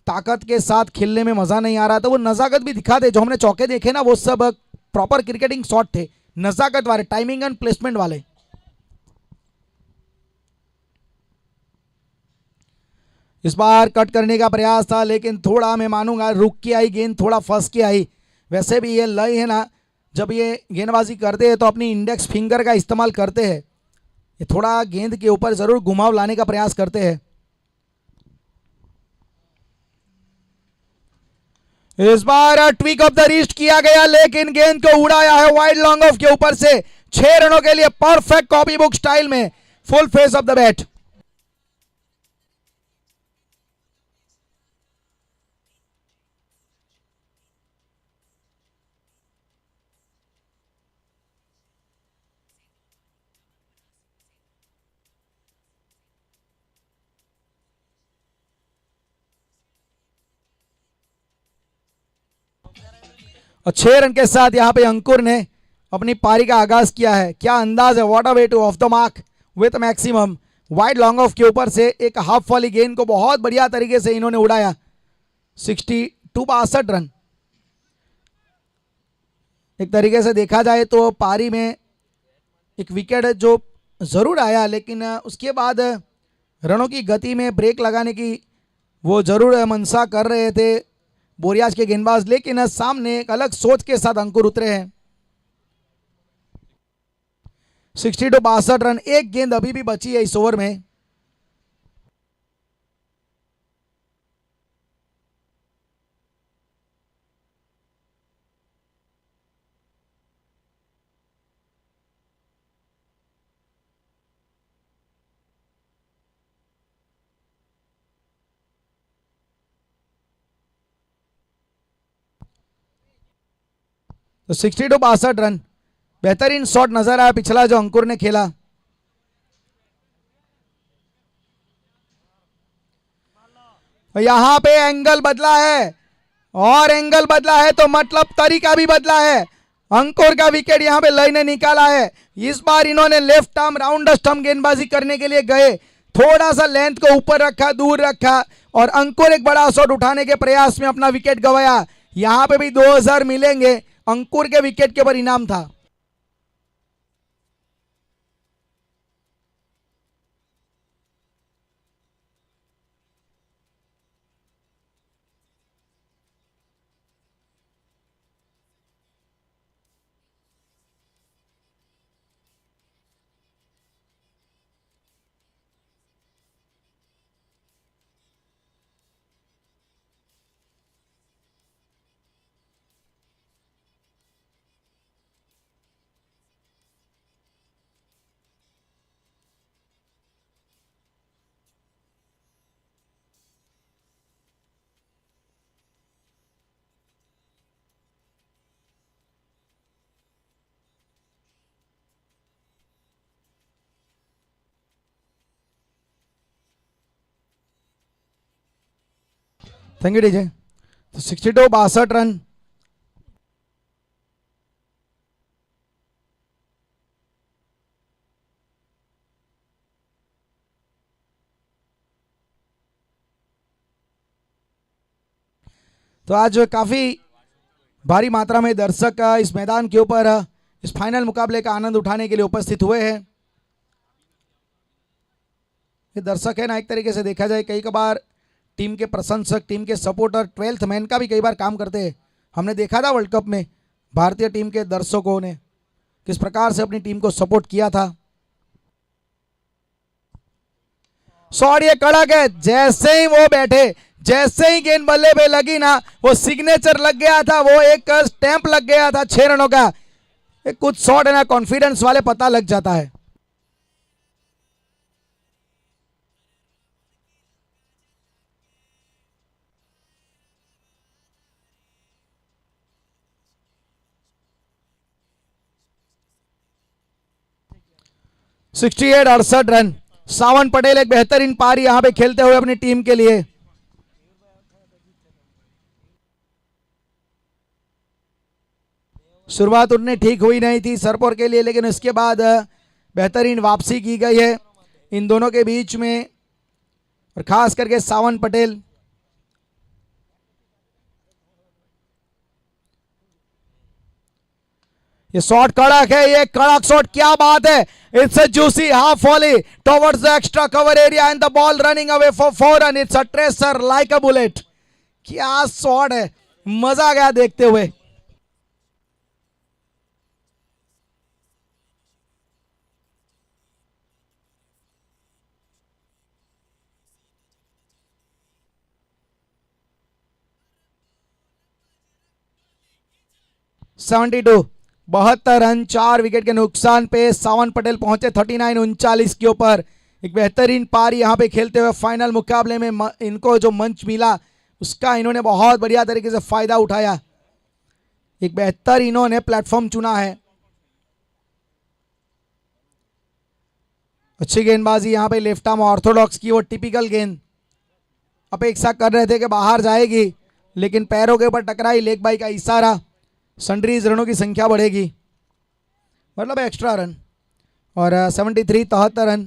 ताकत के साथ खेलने में मज़ा नहीं आ रहा तो वो नज़ाकत भी दिखा दे। जो हमने चौके देखे ना वो सब प्रॉपर क्रिकेटिंग शॉट थे, नज़ाकत वाले, टाइमिंग एंड प्लेसमेंट वाले। इस बार कट करने का प्रयास था, लेकिन थोड़ा मैं मानूंगा रुक के आई गेंद, थोड़ा फंस के आई। वैसे भी ये लय है ना, जब ये गेंदबाजी करते हैं तो अपनी इंडेक्स फिंगर का इस्तेमाल करते हैं। ये थोड़ा गेंद के ऊपर जरूर घुमाव लाने का प्रयास करते हैं। इस बार ट्विक ऑफ द रिस्ट किया गया, लेकिन गेंद को उड़ाया है वाइड लॉन्ग ऑफ के ऊपर से 6 रनों के लिए परफेक्ट कॉपी बुक स्टाइल में full face of the bat. और 6 रन के साथ यहां पे अंकुर ने अपनी पारी का आगाज किया है। क्या अंदाज है, what a way two of the mark with maximum. Wide long off के ऊपर से एक हाफ वाली गेंद को बहुत बढ़िया तरीके से इन्होंने उड़ाया। 62 रन। एक तरीके से देखा जाए तो पारी में एक विकेट जो जरूर आया, लेकिन उसके बाद रनों की गति में ब्रेक लगाने की वो जरूर मंशा कर रहे थे बोरियाज के गेंदबाज, लेकिन सामने एक अलग सोच के साथ अंकुर उतरे हैं। 62 रन। एक गेंद अभी भी बची है इस ओवर में। तो 62 रन, बेहतरीन शॉट नजर आया पिछला जो अंकुर ने खेला। यहां पे एंगल बदला है, और एंगल बदला है तो मतलब तरीका भी बदला है। अंकुर का विकेट यहां पे लय ने निकाला है। इस बार इन्होंने लेफ्ट आर्म राउंड स्टंप गेंदबाजी करने के लिए गए, थोड़ा सा लेंथ को ऊपर रखा, दूर रखा, और अंकुर एक बड़ा शॉट उठाने के प्रयास में अपना विकेट गंवाया। यहां पे भी 2000 मिलेंगे। अंकुर के विकेट के ऊपर इनाम था। Thank you DJ. तो 62 62 रन। तो आज काफी भारी मात्रा में दर्शक इस मैदान के ऊपर इस फाइनल मुकाबले का आनंद उठाने के लिए उपस्थित हुए हैं। ये दर्शक है ना, एक तरीके से देखा जाए कई बार टीम के प्रशंसक, टीम के सपोर्टर 12th मैन का भी कई बार काम करते हैं। हमने देखा था वर्ल्ड कप में भारतीय टीम के दर्शकों ने किस प्रकार से अपनी टीम को सपोर्ट किया था। शॉट ये कड़क है, जैसे ही वो बैठे, जैसे ही गेंद बल्ले पे लगी ना, वो सिग्नेचर लग गया था, वो एक स्टैंप लग गया था 6 रनों का। कुछ शॉट है ना कॉन्फिडेंस वाले पता लग जाता है। (68) 68 रन। सावन पटेल एक बेहतरीन पारी यहां पे खेलते हुए अपनी टीम के लिए। शुरुआत उतनी ठीक हुई नहीं थी सरपोर के लिए, लेकिन उसके बाद बेहतरीन वापसी की गई है इन दोनों के बीच में, और खास करके सावन पटेल। ये शॉट कड़क है, ये कड़क शॉट, क्या बात है। It's a juicy half volley towards the extra cover area and the ball running away for 4 run. It's a tracer like a bullet. क्या शॉट है, मजा आ गया देखते हुए। (72) 72 रन 4 विकेट के नुकसान पे सावन पटेल पहुंचे 39 39 के ऊपर। एक बेहतरीन पारी यहां पे खेलते हुए फाइनल मुकाबले में इनको जो मंच मिला उसका इन्होंने बहुत बढ़िया तरीके से फायदा उठाया। एक बेहतर इन्होंने प्लेटफॉर्म चुना है। अच्छी गेंदबाजी यहां पे लेफ्ट आर्म ऑर्थोडॉक्स की, वो टिपिकल गेंद। अपेक्षा कर रहे थे कि बाहर जाएगी, लेकिन पैरों के ऊपर टकराई, लेग बाई का इशारा। सनरीज रनों की संख्या बढ़ेगी, मतलब एक्स्ट्रा रन। और 73 73 रन,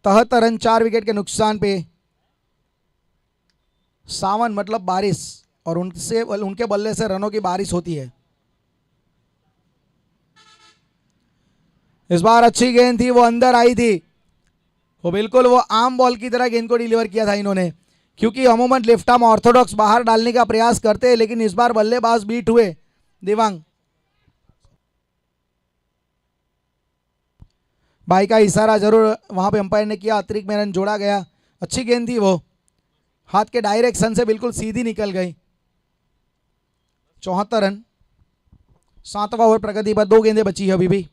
73 रन 4 विकेट के नुकसान पे। सावन मतलब बारिश, और उनसे उनके बल्ले से रनों की बारिश होती है। इस बार अच्छी गेंद थी, वो अंदर आई थी, वो बिल्कुल वो आम बॉल की तरह गेंद को डिलीवर किया था इन्होंने, क्योंकि अमूमन लेफ्ट आर्म ऑर्थोडॉक्स बाहर डालने का प्रयास करते हैं, लेकिन इस बार बल्लेबाज बीट हुए दिवांग। भाई का इशारा जरूर वहां पे अंपायर ने किया, अतिरिक्त में रन जोड़ा गया। अच्छी गेंद थी, वो हाथ के डायरेक्शन से बिल्कुल सीधी निकल गई। 74 रन, 7वां ओवर प्रगति पर, 2 गेंदें बची है अभी भी।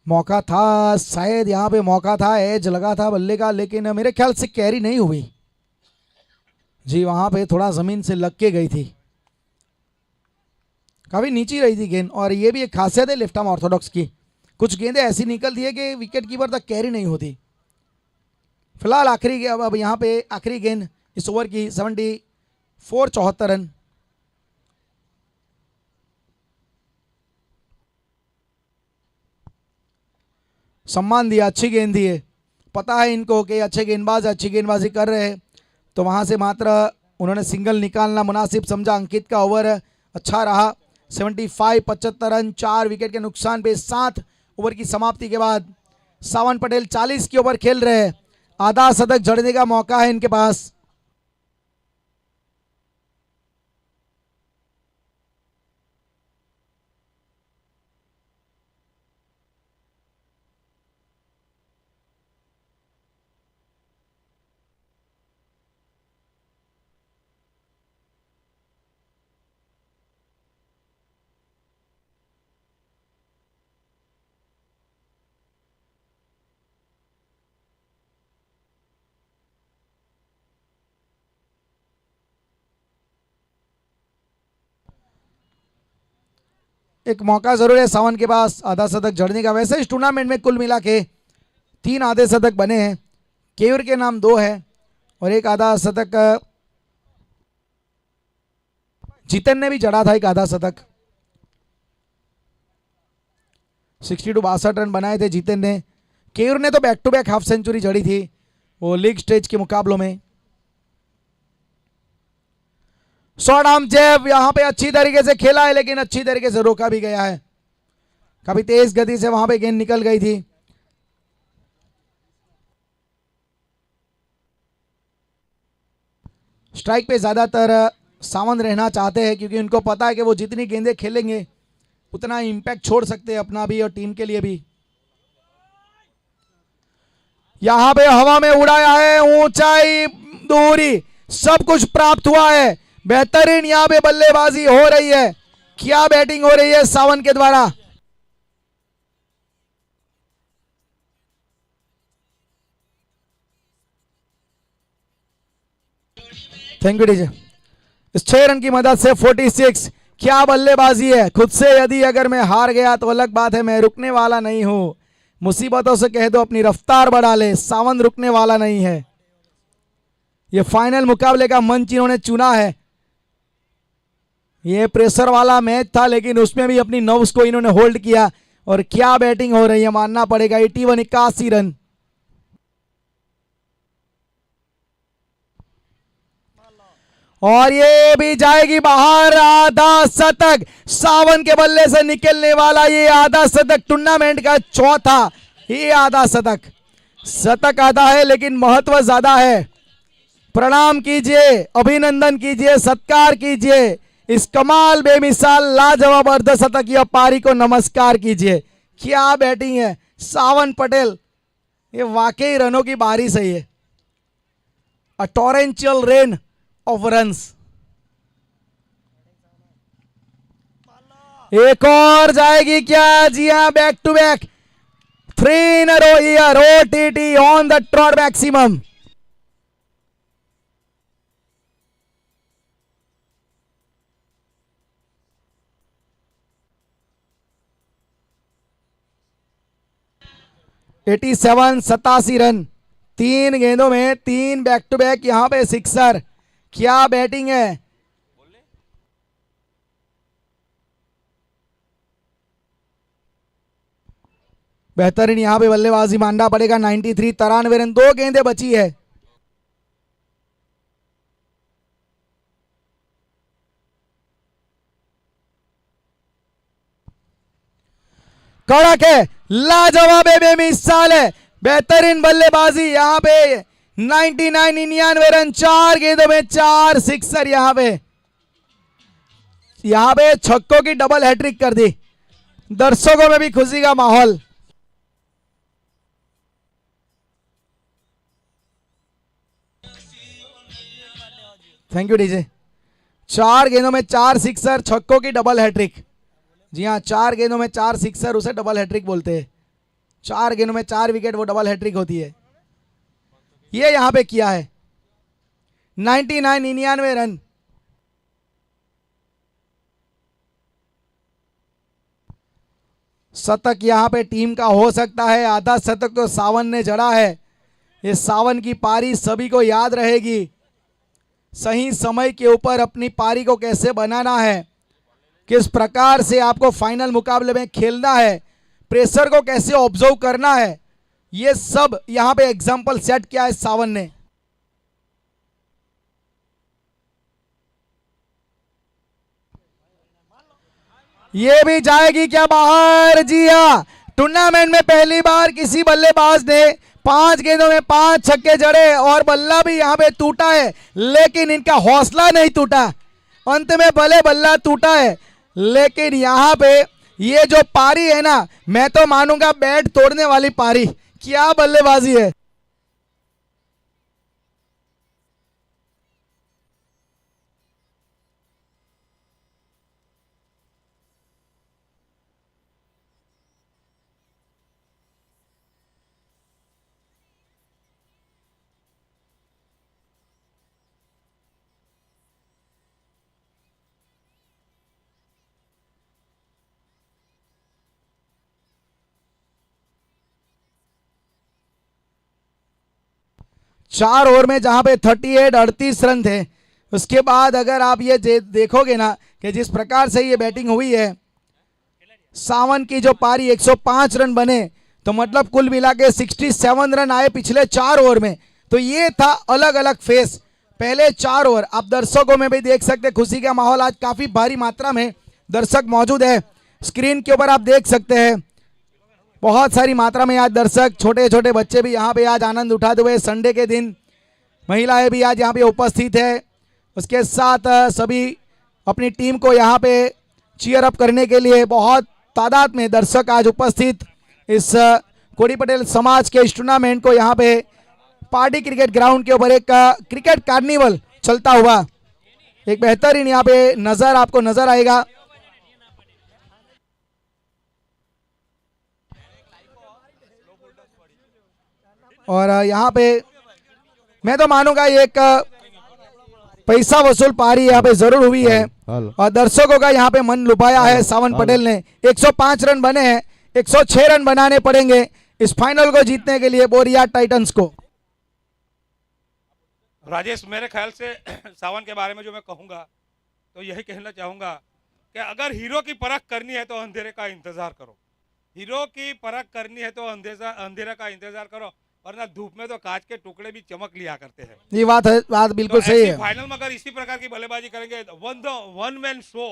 मौका था, शायद यहां पे मौका था, एज लगा था बल्ले का, लेकिन मेरे ख्याल से कैरी नहीं हुई जी। वहां पे थोड़ा जमीन से लग के गई थी, काफी नीची रही थी गेंद। और ये भी एक खासियत है लेफ्ट आर्म ऑर्थोडॉक्स की, कुछ गेंदें ऐसी निकलती है कि विकेट कीपर तक कैरी नहीं होती। फिलहाल आखिरी, अब यहाँ पे आखिरी गेंद इस ओवर की, 74 74 रन। सम्मान दिया, अच्छी गेंद दी है। पता है इनको कि अच्छे गेंदबाज अच्छी गेंदबाजी कर रहे हैं, तो वहाँ से मात्र उन्होंने सिंगल निकालना मुनासिब समझा। अंकित का ओवर अच्छा रहा, 75 75 रन 4 विकेट के नुकसान पे 7 ओवर की समाप्ति के बाद सावन पटेल 40 के ओवर खेल रहे हैं। आधा शतक जड़ने का मौका है इनके पास। एक मौका जरूर है सावन के पास आधा शतक जड़ने का। वैसे इस टूर्नामेंट में कुल मिला के 3 आधे शतक बने हैं। केयूर के नाम 2 है और एक आधा शतक जीतन ने भी जड़ा था, एक आधा शतक। 62 62 रन बनाए थे जीतन ने। केयूर ने तो back to back half century जड़ी थी वो लीग स्टेज के मुकाबलों में। शॉट आर्म जैब यहां पे अच्छी तरीके से खेला है, लेकिन अच्छी तरीके से रोका भी गया है। काफी तेज गति से वहां पे गेंद निकल गई थी। स्ट्राइक पे ज्यादातर सावंत रहना चाहते हैं, क्योंकि उनको पता है कि वो जितनी गेंदें खेलेंगे उतना इंपैक्ट छोड़ सकते हैं अपना भी और टीम के लिए भी। यहां पे हवा में उड़ाया है, ऊंचाई दूरी सब कुछ प्राप्त हुआ है। बेहतरीन यहां पे बल्लेबाजी हो रही है। क्या बैटिंग हो रही है सावन के द्वारा। Thank you DJ. इस 6 रन की मदद से 46। क्या बल्लेबाजी है। खुद से यदि अगर मैं हार गया तो अलग बात है, मैं रुकने वाला नहीं हूं। मुसीबतों से कह दो अपनी रफ्तार बढ़ा ले, सावंत रुकने वाला नहीं है। ये फाइनल मुकाबले का मंच इन्होंने चुना है। ये प्रेशर वाला मैच था, लेकिन उसमें भी अपनी नर्व्स को इन्होंने होल्ड किया। और क्या बैटिंग हो रही है, मानना पड़ेगा। 81 81 रन। और ये भी जाएगी बाहर। आधा शतक सावन के बल्ले से निकलने वाला ये आधा शतक टूर्नामेंट का चौथा ये आधा शतक। शतक आधा है लेकिन महत्व ज्यादा है। प्रणाम कीजिए, अभिनंदन कीजिए, सत्कार कीजिए इस कमाल बेमिसाल लाजवाब अर्धशतकीय पारी को नमस्कार कीजिए। क्या बैटिंग है सावन पटेल। ये वाकई रनों की बारिश है। ये a torrential rain of runs. एक और जाएगी क्या। जी हां, back to back 3 in a row here. OTT on the trot maximum. (87) 87 run 3 गेंदों में 3 बैक टू बैक। यहां पे सिक्सर। क्या बैटिंग है। बेहतरीन यहां पे बल्लेबाजी मानना पड़ेगा। 93 93 रन। 2 गेंदें बची है। कड़क है, लाजवाब है, बेमिसाल है। बेहतरीन बल्लेबाजी यहां पे 99 99 रन। 4 गेंदों में 4 सिक्सर। यहां पे छक्कों की डबल हैट्रिक कर दी। दर्शकों में भी खुशी का माहौल। Thank you DJ. 4 गेंदों में 4 सिक्सर, छक्कों की डबल हैट्रिक। जी हाँ, 4 गेंदों में 4 सिक्सर उसे डबल हैट्रिक बोलते हैं। 4 गेंदों में 4 विकेट वो डबल हैट्रिक होती है। ये यहां पे किया है। 99 99 रन। शतक यहां पे टीम का हो सकता है। आधा शतक तो सावन ने जड़ा है। ये सावन की पारी सभी को याद रहेगी। सही समय के ऊपर अपनी पारी को कैसे बनाना है, किस प्रकार से आपको फाइनल मुकाबले में खेलना है, प्रेशर को कैसे ऑब्जर्व करना है, ये सब यहाँ पे एग्जाम्पल सेट किया है सावन ने। ये भी जाएगी क्या बाहर? जी हाँ, टूर्नामेंट में पहली बार किसी बल्लेबाज ने 5 गेंदों में 5 छक्के जड़े और बल्ला भी यहाँ पे टूटा है, लेकिन इनका हौसला नहीं टूटा। अंत में भले बल्ला टूटा है, लेकिन यहाँ पे ये जो पारी है ना, मैं तो मानूंगा बैट तोड़ने वाली पारी। क्या बल्लेबाजी है। चार ओवर में जहां पे 38 रन थे, उसके बाद अगर आप ये देखोगे ना कि जिस प्रकार से ये बैटिंग हुई है, सावन की जो पारी 105 रन बने, तो मतलब कुल मिला के 67 रन आए पिछले 4 ओवर में। तो ये था अलग अलग फेस पहले 4 ओवर। आप दर्शकों में भी देख सकते, खुशी का माहौल, आज काफी भारी मात्रा में दर्शक मौजूद है। स्क्रीन के ऊपर आप देख सकते हैं बहुत सारी मात्रा में आज दर्शक, छोटे छोटे बच्चे भी यहाँ पे आज आनंद उठाते हुए, संडे के दिन महिलाएं भी आज यहाँ पे उपस्थित है। उसके साथ सभी अपनी टीम को यहाँ पे चीयर अप करने के लिए बहुत तादाद में दर्शक आज उपस्थित इस कोड़ी पटेल समाज के इस टूर्नामेंट को यहाँ पे पार्टी क्रिकेट ग्राउंड के ऊपर एक क्रिकेट कार्निवल चलता हुआ एक बेहतरीन यहाँ पे नजर आपको नजर आएगा। और यहाँ पे मैं तो मानूंगा ये एक पैसा वसूल पारी यहाँ पे जरूर हुई है और दर्शकों का यहाँ पे मन लुभाया है सावन पटेल ने। 105 रन बने हैं, 106 रन बनाने पड़ेंगे इस फाइनल को जीतने के लिए बोरिया टाइटंस को। राजेश, मेरे ख्याल से सावन के बारे में जो मैं कहूँगा तो यही कहना चाहूँगा कि अगर हीरो की परख करनी है तो अंधेरे का इंतजार करो। हीरो की परख करनी है तो अंधेरा का इंतजार करो, वरना धूप में तो कांच के टुकड़े भी चमक लिया करते हैं। ये बात है, बात बिल्कुल तो सही है। फाइनल में अगर इसी प्रकार की बल्लेबाजी करेंगे, one man show,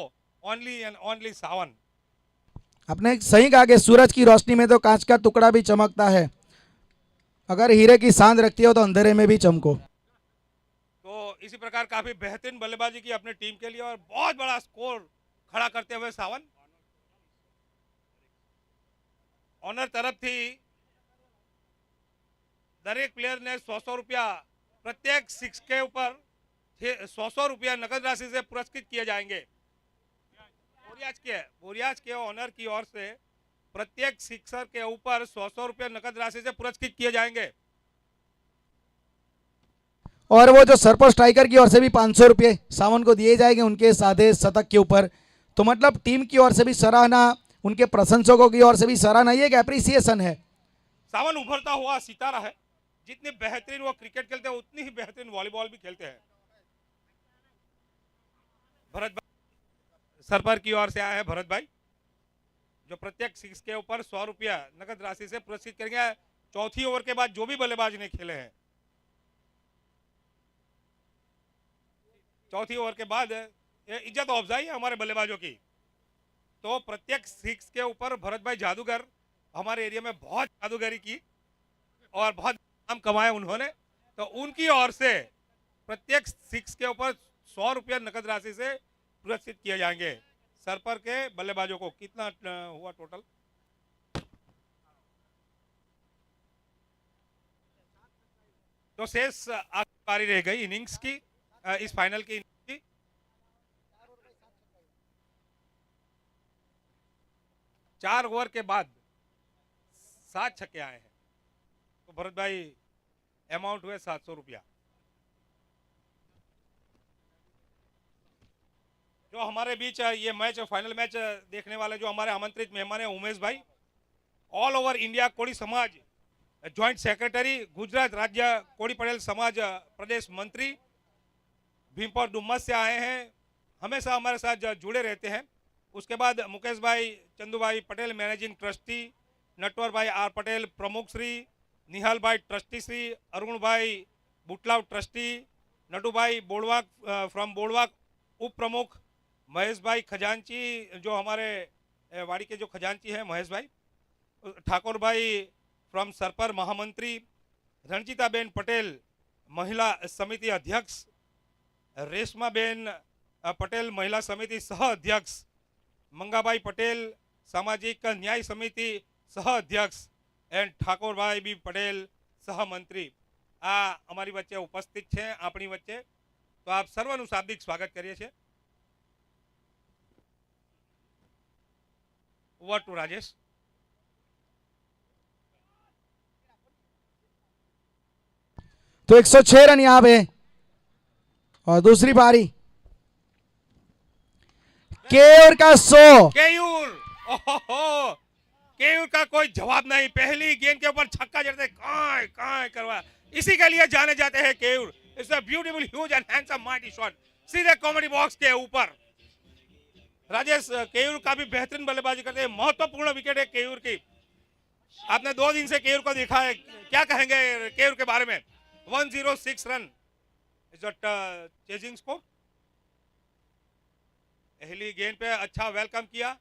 only and only Sawan. आपने सही कहा कि सूरज की रोशनी में तो कांच का टुकड़ा भी चमकता है, अगर हीरे की सांध रखती हो तो अंधेरे में भी चमको। तो इसी प्रकार काफी बेहतरीन बल्लेबाजी की अपने टीम के लिए और बहुत बड़ा स्कोर खड़ा करते हुए सावन। ऑनर तरफ थी, दरेक प्लेयर ने 100 रुपया, प्रत्येक 6 के ऊपर 100 रुपया नकद राशि से पुरस्कृत किए जाएंगे। बोरियाज के ऑनर की ओर से प्रत्येक सिक्सर के ऊपर 100 रुपया नकद राशि से पुरस्कृत किए जाएंगे। और वो जो सरपर स्ट्राइकर की ओर से भी 500 रुपये सावन को दिए जाएंगे उनके साधे शतक के ऊपर। तो मतलब टीम की ओर से भी सराहना, उनके प्रशंसकों की ओर से भी सराहना, ये एक एप्रिसिएशन है। सावन उभरता हुआ सितारा है, जितनी बेहतरीन वो क्रिकेट खेलते हैं उतनी ही बेहतरीन वॉलीबॉल भी खेलते हैं। भरत भाई सरपर की ओर से आए हैं, भरत भाई, जो प्रत्येक 6 के ऊपर 100 रुपया नकद राशि से पुरस्कृत करेंगे। चौथी ओवर के बाद जो भी बल्लेबाज ने खेले हैं, चौथी ओवर के बाद ये इज्जत अफजाई है हमारे बल्लेबाजों की। तो प्रत्येक 6 के ऊपर भरत भाई जादूगर हमारे एरिया में बहुत जादूगरी की और बहुत नाम कमाए उन्होंने। तो उनकी ओर से प्रत्येक 6 के ऊपर 100 रुपया नकद राशि से पुरस्कृत किए जाएंगे। सरपर के बल्लेबाजों को कितना हुआ टोटल? तो शेष आखिरी पारी रह गई इनिंग्स की, इस फाइनल की इनिंग्स की। चार ओवर के बाद 7 छक्के आए हैं, तो भरत भाई अमाउंट हुए 700 रुपया। जो हमारे बीच ये मैच, फाइनल मैच देखने वाले जो हमारे आमंत्रित मेहमान हैं, उमेश भाई, ऑल ओवर इंडिया कोड़ी समाज ज्वाइंट सेक्रेटरी, गुजरात राज्य कोड़ी पटेल समाज प्रदेश मंत्री, भीमपुर डुम्मस से आए हैं, हमेशा हमारे साथ जुड़े रहते हैं। उसके बाद मुकेश भाई चंदू भाई पटेल मैनेजिंग ट्रस्टी, नटवर भाई आर पटेल प्रमुख Shri, Nihalbhai trustee Shri, Arunbhai Butlav trustee, Natubhai Bodwak from Bodwak उप प्रमुख, महेश भाई खजांची जो हमारे वाड़ी के जो खजांची हैं महेश भाई, ठाकुर भाई फ्रॉम सरपर महामंत्री, रणजीता बेन पटेल महिला समिति अध्यक्ष, रेशमा बेन पटेल महिला समिति सह अध्यक्ष, मंगाभाई पटेल सामाजिक न्याय समिति सह अध्यक्ष एंड ठाकुर भाई बी पटेल सह मंत्री आ अमारी वच्चे उपस्थित है अपनी वच्चे। तो आप सर्वनु शाब्दिक स्वागत करिए छे। Over to Rajesh. तो 106 रन यहाँ पे और दूसरी पारी केयूर का 100। केयूर, ओहो, केयूर का कोई जवाब नहीं, पहली गेंद के ऊपर छक्का जड़ते काय काय करवा, इसी के लिए जाने जाते हैं Keyur. It's a beautiful huge and handsome mighty shot सीधे कॉमेडी बॉक्स के ऊपर। राजेश केयूर का भी बेहतरीन बल्लेबाजी करते हैं, महत्वपूर्ण विकेट है केयूर की। आपने 2 दिन से केयूर को देखा है, क्या कहेंगे केयूर के बारे में? 106 रन इज चेजिंग स्कोर। पहली गेंद पे अच्छा वेलकम किया।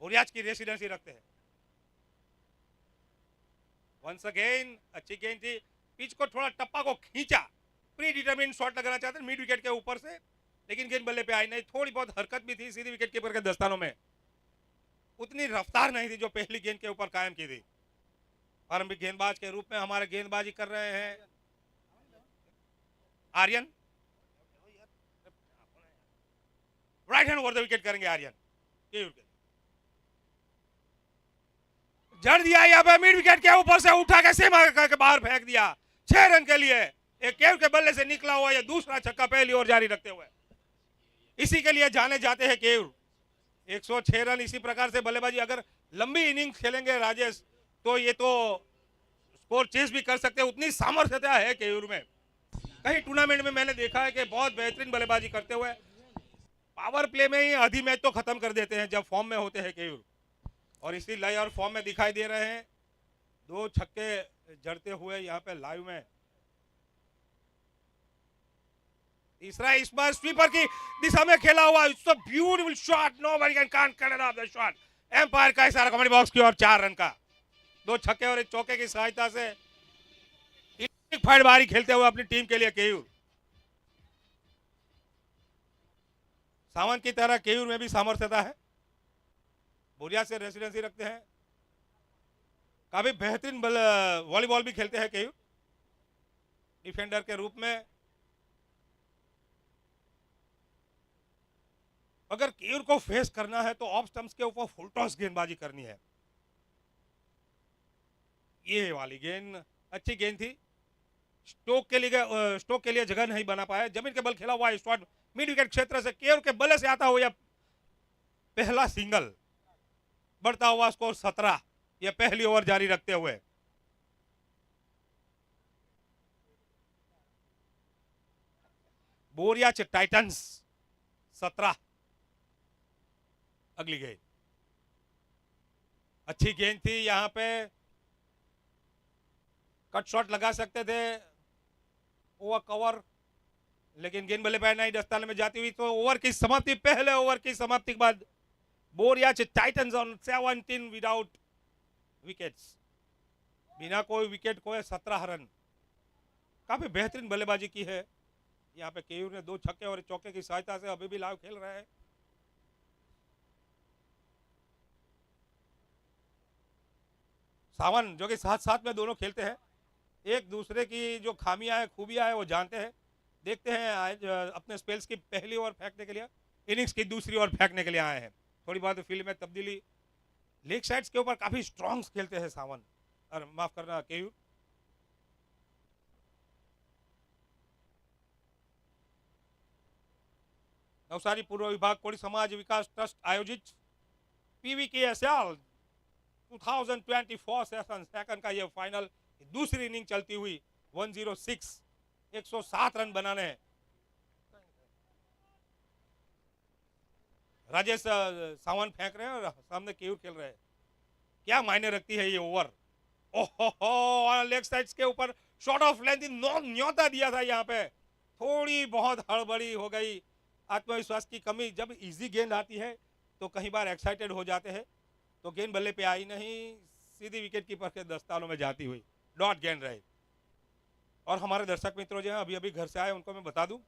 बोरियाज की रेसिडेंसी रखते हैं। वंस अगेन अच्छी गेंद थी, पिच को थोड़ा टप्पा को खींचा, प्री डिटरमिन शॉट लगाना चाहते हैं मिड विकेट के ऊपर से, लेकिन गेंद बल्ले पे आई नहीं। थोड़ी बहुत हरकत भी थी सीधी विकेट कीपर के दस्तानों में, उतनी रफ्तार नहीं थी जो पहली गेंद के ऊपर कायम की थी। प्रारंभिक गेंदबाज के रूप में हमारे गेंदबाजी कर रहे हैं Aryan, right hand over the wicket करेंगे आर्यन। जड़ दिया यहाँ पे मिड विकेट के ऊपर से उठा के सीमा के बाहर फेंक दिया 6 रन के लिए। एक केव के बल्ले से निकला हुआ ये दूसरा छक्का पहली ओर जारी रखते हुए, इसी के लिए जाने जाते हैं केव। 106 रन इसी प्रकार से बल्लेबाजी, अगर लंबी इनिंग खेलेंगे राजेश तो ये तो स्कोर चेस भी कर सकते हैं, उतनी सामर्थ्यता है केयूर में। कई टूर्नामेंट में मैंने देखा है कि बहुत बेहतरीन बल्लेबाजी करते हुए पावर प्ले में ही आधी मैच तो खत्म कर देते हैं जब फॉर्म में होते हैं केयूर, और इसी लय और फॉर्म में दिखाई दे रहे हैं। 2 छक्के जड़ते हुए यहाँ पे लाइव में। तीसरा इस बार स्वीपर की दिशा में खेला हुआ, it's a beautiful shot, nobody can cut it off the shot. Umpire का इशारा कमेंट बॉक्स की ओर 4 रन का। 2 छक्के और 1 चौके की सहायता से एक फाइट बारी खेलते हुए अपनी टीम के लिए केयूर। सावंत की तरह केयूर में भी सामर्थ्यता है, बोरिया से रेसिडेंसी रखते हैं, काफी बेहतरीन वॉलीबॉल भी खेलते हैं केयूर डिफेंडर के रूप में। अगर केयूर को फेस करना है तो ऑफ स्टंप्स के ऊपर फुल टॉस गेंदबाजी करनी है। ये वाली गेंद अच्छी गेंद थी, स्टोक के लिए जगह नहीं बना पाया, जमीन के बल खेला हुआ शॉट मिड विकेट क्षेत्र से केयूर के बल्ले से आता हुआ पहला सिंगल, बढ़ता हुआ स्कोर 17। यह पहली ओवर जारी रखते हुए बोरिया टाइटंस 17। अगली गेंद अच्छी गेंद थी, यहां पे कट शॉट लगा सकते थे, ओवर कवर, लेकिन गेंद बल्ले पे नहीं, दस्ताने में जाती हुई। तो ओवर की समाप्ति, पहले ओवर की समाप्ति के बाद बोरिया टाइटंस ऑन 17 विदाउट विकेट्स, बिना कोई विकेट खोए 17 रन। काफी बेहतरीन बल्लेबाजी की है यहाँ पे केयूर ने। 2 छक्के और 1 चौके की सहायता से अभी भी लाइव खेल रहे हैं। सावन जो कि साथ साथ में दोनों खेलते हैं, एक दूसरे की जो खामियां हैं खूबियां हैं वो जानते हैं। देखते हैं आज अपने स्पेल्स की पहली ओवर फेंकने के लिए, इनिंग्स की दूसरी ओवर फेंकने के लिए आए हैं। थोड़ी बहुत फील्ड में तब्दीली, लेग साइड्स के ऊपर काफी स्ट्रॉन्ग खेलते हैं सावन, और माफ करना केयूर। नवसारी पूर्व विभाग कोड़ी समाज विकास ट्रस्ट आयोजित PVKSL 2024 सेशन सेकंड का यह फाइनल, दूसरी इनिंग चलती हुई 106, 107 रन बनाने हैं। राजेश सावंत फेंक रहे हैं और सामने केयूर खेल रहे हैं। क्या मायने रखती है ये ओवर। ओहो, लेग साइड्स के ऊपर शॉट ऑफ लेंथ न्योता दिया था यहाँ पे, थोड़ी बहुत हड़बड़ी हो गई, आत्मविश्वास की कमी। जब इजी गेंद आती है तो कई बार एक्साइटेड हो जाते हैं, तो गेंद बल्ले पे आई नहीं, सीधी विकेट कीपर के दस्तानों में जाती हुई डॉट गेंद रही। और हमारे दर्शक मित्रों जो हैं अभी अभी घर से आए, उनको मैं बता दूं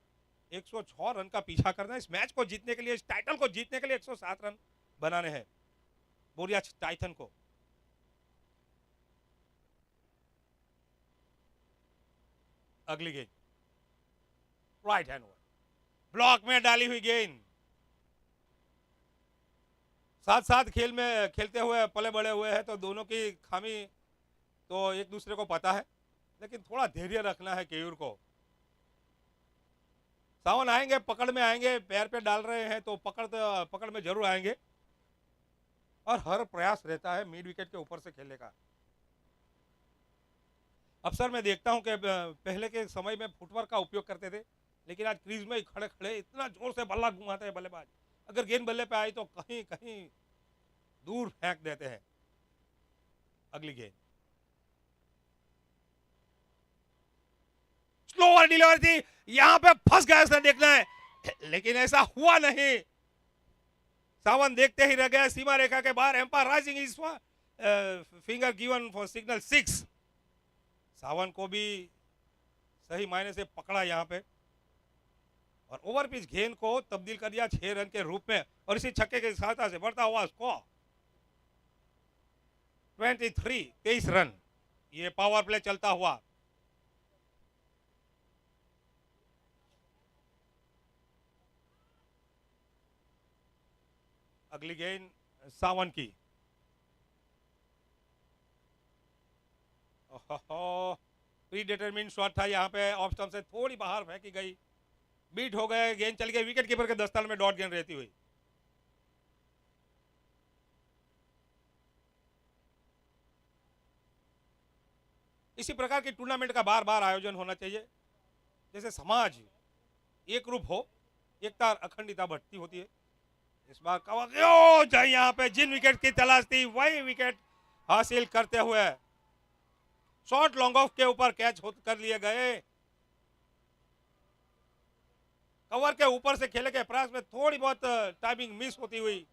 106 रन का पीछा करना है इस मैच को जीतने के लिए, इस टाइटल को जीतने के लिए 107 रन बनाने हैं बोरिया टाइटन को। अगली गेंद राइट हैंड ओवर, ब्लॉक में डाली हुई गेंद। साथ साथ खेल में खेलते हुए पले बड़े हुए हैं, तो दोनों की खामी तो एक दूसरे को पता है, लेकिन थोड़ा धैर्य रखना है केयूर को। सावन आएंगे, पकड़ में आएंगे, पैर पे डाल रहे हैं तो पकड़ में जरूर आएंगे, और हर प्रयास रहता है मिड विकेट के ऊपर से खेलने का। अक्सर मैं देखता हूं कि पहले के समय में फुटवर्क का उपयोग करते थे, लेकिन आज क्रीज में ही खड़े खड़े इतना जोर से बल्ला घुमाते हैं बल्लेबाज, अगर गेंद बल्ले पे आई तो कहीं कहीं दूर फेंक देते हैं। अगली गेंद स्लोअर डिलीवरी थी, यहां पे फंस गया इसने, देखना है, लेकिन ऐसा हुआ नहीं। सावन देखते ही रह गया, सीमा रेखा के बाहर, umpire raising is finger given for signal 6। Sawan को भी सही मायने से पकड़ा यहां पे, और ओवर पिच गेंद को तब्दील कर दिया 6 रन के रूप में, और इसी छक्के के सहायता से बढ़ता हुआ स्कोर 23 रन। ये पावर प्ले चलता हुआ। अगली गेंद सावन की, प्री डिटरमिन्ड शॉट था यहाँ पे, ऑफ स्टंप से थोड़ी बाहर फेंकी गई, बीट हो गए, गेंद चली गई विकेट कीपर के दस्तान में, डॉट गेंद रहती हुई। इसी प्रकार की टूर्नामेंट का बार बार आयोजन होना चाहिए, जैसे समाज एक रूप हो, एकता अखंडता बढ़ती होती है। इस बार कवर यहाँ पे जिन विकेट की तलाश थी वही विकेट हासिल करते हुए शॉर्ट लॉन्ग ऑफ के ऊपर कैच कर लिए गए। कवर के ऊपर से खेले के प्रयास में थोड़ी बहुत टाइमिंग मिस होती हुई,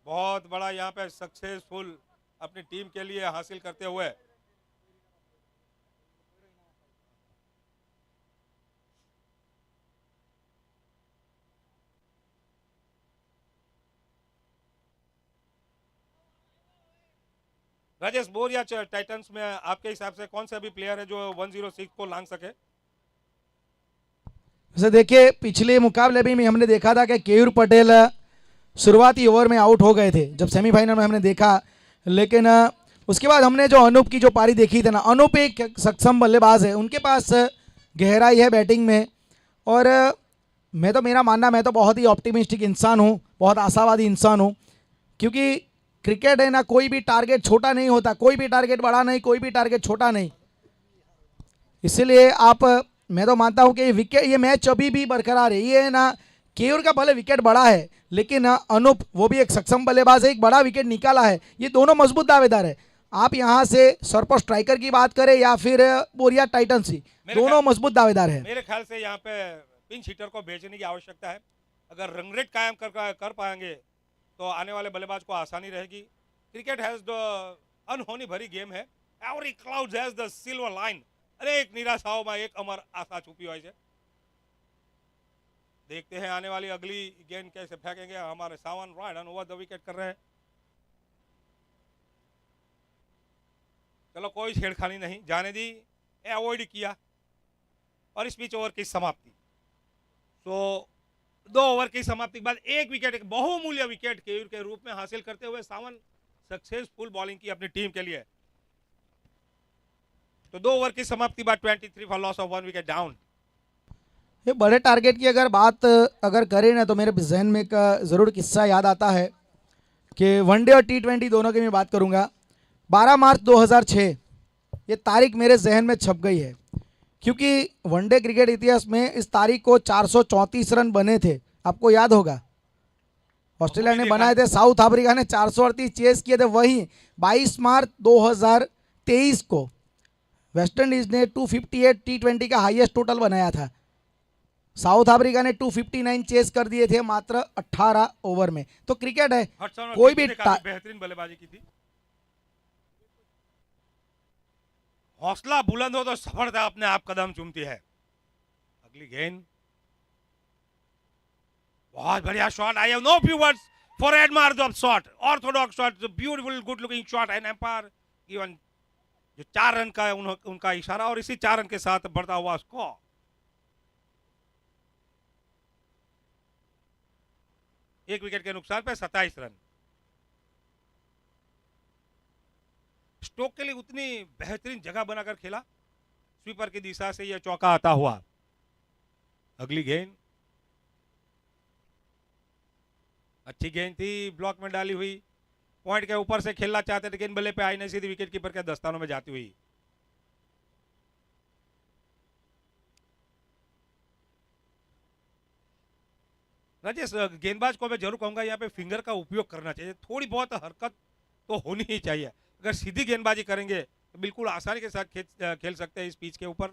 बहुत बड़ा यहाँ पे सक्सेसफुल अपनी टीम के लिए हासिल करते हुए। राजेश, बोरिया टाइटंस में आपके हिसाब से कौन सा भी प्लेयर है जो 106 को लांग सके? वैसे देखिए, पिछले मुकाबले भी हमने देखा था कि केयूर पटेल शुरुआती ओवर में आउट हो गए थे जब सेमीफाइनल में हमने देखा, लेकिन उसके बाद हमने जो अनूप की जो पारी देखी थी ना, अनूप एक सक्षम बल्लेबाज है, उनके पास गहराई है बैटिंग में, और मेरा मानना, मैं तो बहुत ही ऑप्टिमिस्टिक इंसान हूँ, बहुत आशावादी इंसान हूँ, क्योंकि क्रिकेट है ना, कोई भी टारगेट छोटा नहीं होता, कोई भी टारगेट बड़ा नहीं, कोई भी टारगेट छोटा नहीं। इसलिए मैं तो मानता हूं कि ये मैच अभी भी बरकरार है। ये है ना, केयूर का भले विकेट बड़ा है, लेकिन अनूप वो भी एक सक्षम बल्लेबाज है, एक बड़ा विकेट निकाला है, ये दोनों मजबूत दावेदार है। आप यहाँ से सरपर स्ट्राइकर की बात करें या फिर बोरिया टाइटंस, दोनों मजबूत दावेदार है। मेरे ख्याल से यहाँ पे पिंच हिटर को भेजने की आवश्यकता है। अगर रन रेट कायम कर पाएंगे तो आने वाले बल्लेबाज को आसानी रहेगी। क्रिकेट हैज द अनहोनी भरी गेम है, every cloud has the silver line. अरे एक निराशाओं में एक अमर आशा छुपी हुई है। देखते हैं आने वाली अगली गेंद कैसे फेंकेंगे हमारे Sawan. Right on over the wicket कर रहे हैं। चलो कोई छेड़खानी नहीं, जाने दी, अवॉइड किया, और इस बीच ओवर की समाप्ति। तो 2 ओवर की समाप्ति के बाद एक विकेट, एक बहुमूल्य विकेट केयूर के रूप में हासिल करते हुए सावन सक्सेसफुल बॉलिंग की अपनी टीम के लिए। तो 2 ओवर की समाप्ति बाद 23 for loss of 1 wicket down. ये बड़े टारगेट की अगर बात करें ना, तो मेरे जहन में एक ज़रूर किस्सा याद आता है कि वनडे और T20 दोनों की मैं बात करूंगा। 12 मार्च 2006 ये तारीख मेरे जहन में छप गई है, क्योंकि वनडे क्रिकेट इतिहास में इस तारीख को 434 रन बने थे, आपको याद होगा। ऑस्ट्रेलिया ने देखा। बनाए थे, साउथ अफ्रीका ने 438 चेस किए थे। वहीं 22 मार्च 2023 को वेस्ट इंडीज ने 258 टी20 का हाईएस्ट टोटल बनाया था। साउथ अफ्रीका ने 259 चेस कर दिए थे मात्र 18 ओवर में। तो क्रिकेट है, हडसन और कोई गिल भी ने काफी बेहतरीन बल्लेबाजी की थी। हौसला बुलंद हो तो सफलता अपने आप कदम चूमती है। अगली गेंद, बहुत बढ़िया shot. I have no few words for admire the shot, orthodox shot, beautiful good looking shot and umpire given जो 4 रन का है उनका इशारा, और इसी 4 रन के साथ बढ़ता हुआ स्कोर। एक विकेट के नुकसान पे 27 रन। स्टोक के लिए उतनी बेहतरीन जगह बनाकर खेला, स्वीपर की दिशा से यह चौका आता हुआ। अगली गेंद, अच्छी गेंद थी, ब्लॉक में डाली हुई, पॉइंट के ऊपर से खेलना चाहते थे, गेंद बल्ले पे आई नहीं, सीधी विकेट कीपर के दस्तानों में जाती हुई। राजेश, गेंदबाज को मैं जरूर कहूंगा यहाँ पे फिंगर का उपयोग करना चाहिए, थोड़ी बहुत हरकत तो होनी ही चाहिए। अगर सीधी गेंदबाजी करेंगे तो बिल्कुल आसानी के साथ खेल सकते हैं इस पिच के ऊपर।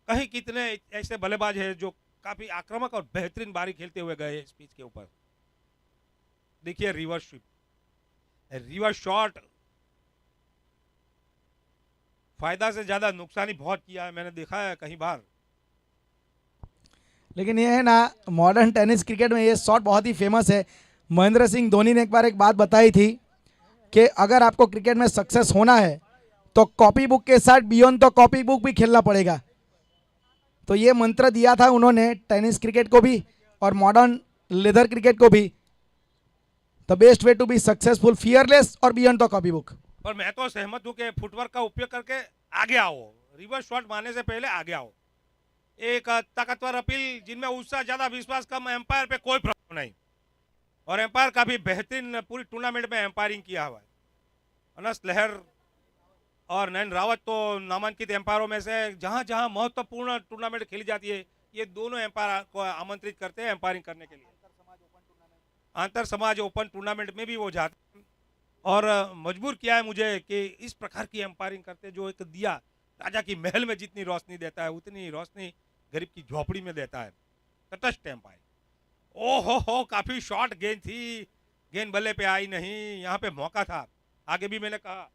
कहीं कितने ऐसे बल्लेबाज हैं जो काफी आक्रामक और बेहतरीन बारी खेलते हुए गए इस पिच के ऊपर। देखिए रिवर्स स्वीप, रिवर्स शॉट, फायदा से ज्यादा नुकसानी बहुत किया है, मैंने देखा है कई बार। लेकिन ये है ना, मॉडर्न टेनिस क्रिकेट में ये शॉट बहुत ही फेमस है। महेंद्र सिंह धोनी ने एक बार एक बात बताई थी कि अगर आपको क्रिकेट में सक्सेस होना है तो कॉपी बुक के साथ बियॉन्ड द कॉपी बुक भी खेलना पड़ेगा। तो ये मंत्र दिया था उन्होंने टेनिस क्रिकेट को भी और मॉडर्न लेदर क्रिकेट को भी। The best way to be successful, fearless और बियॉन्ड द कॉपी बुक। पर मैं तो सहमत हूं कि फुटवर्क का उपयोग करके आगे आओ, रिवर्स शॉट मारने से पहले आगे आओ। एक ताकतवर अपील जिनमें उत्साह ज्यादा, विश्वास कम, एम्पायर पे कोई प्रभाव नहीं, और एम्पायर काफी बेहतरीन पूरी टूर्नामेंट में एम्पायरिंग किया हुआ है। अनस लहर और नयन रावत तो नामांकित एम्पायरों में से, जहां जहां महत्वपूर्ण टूर्नामेंट खेली जाती है ये दोनों एम्पायर को आमंत्रित करते हैं एम्पायरिंग करने के लिए। अंतर समाज ओपन टूर्नामेंट में भी वो जाते हैं, और मजबूर किया है मुझे कि इस प्रकार की एम्पायरिंग करते, जो एक दिया राजा की महल में जितनी रोशनी देता है उतनी रोशनी गरीब की झोपड़ी में देता है। तटस्थ एम्पायर। ओहो हो, काफी शॉर्ट गेंद थी, गेंद बल्ले पे आई नहीं, यहाँ पे मौका था। आगे भी मैंने कहा,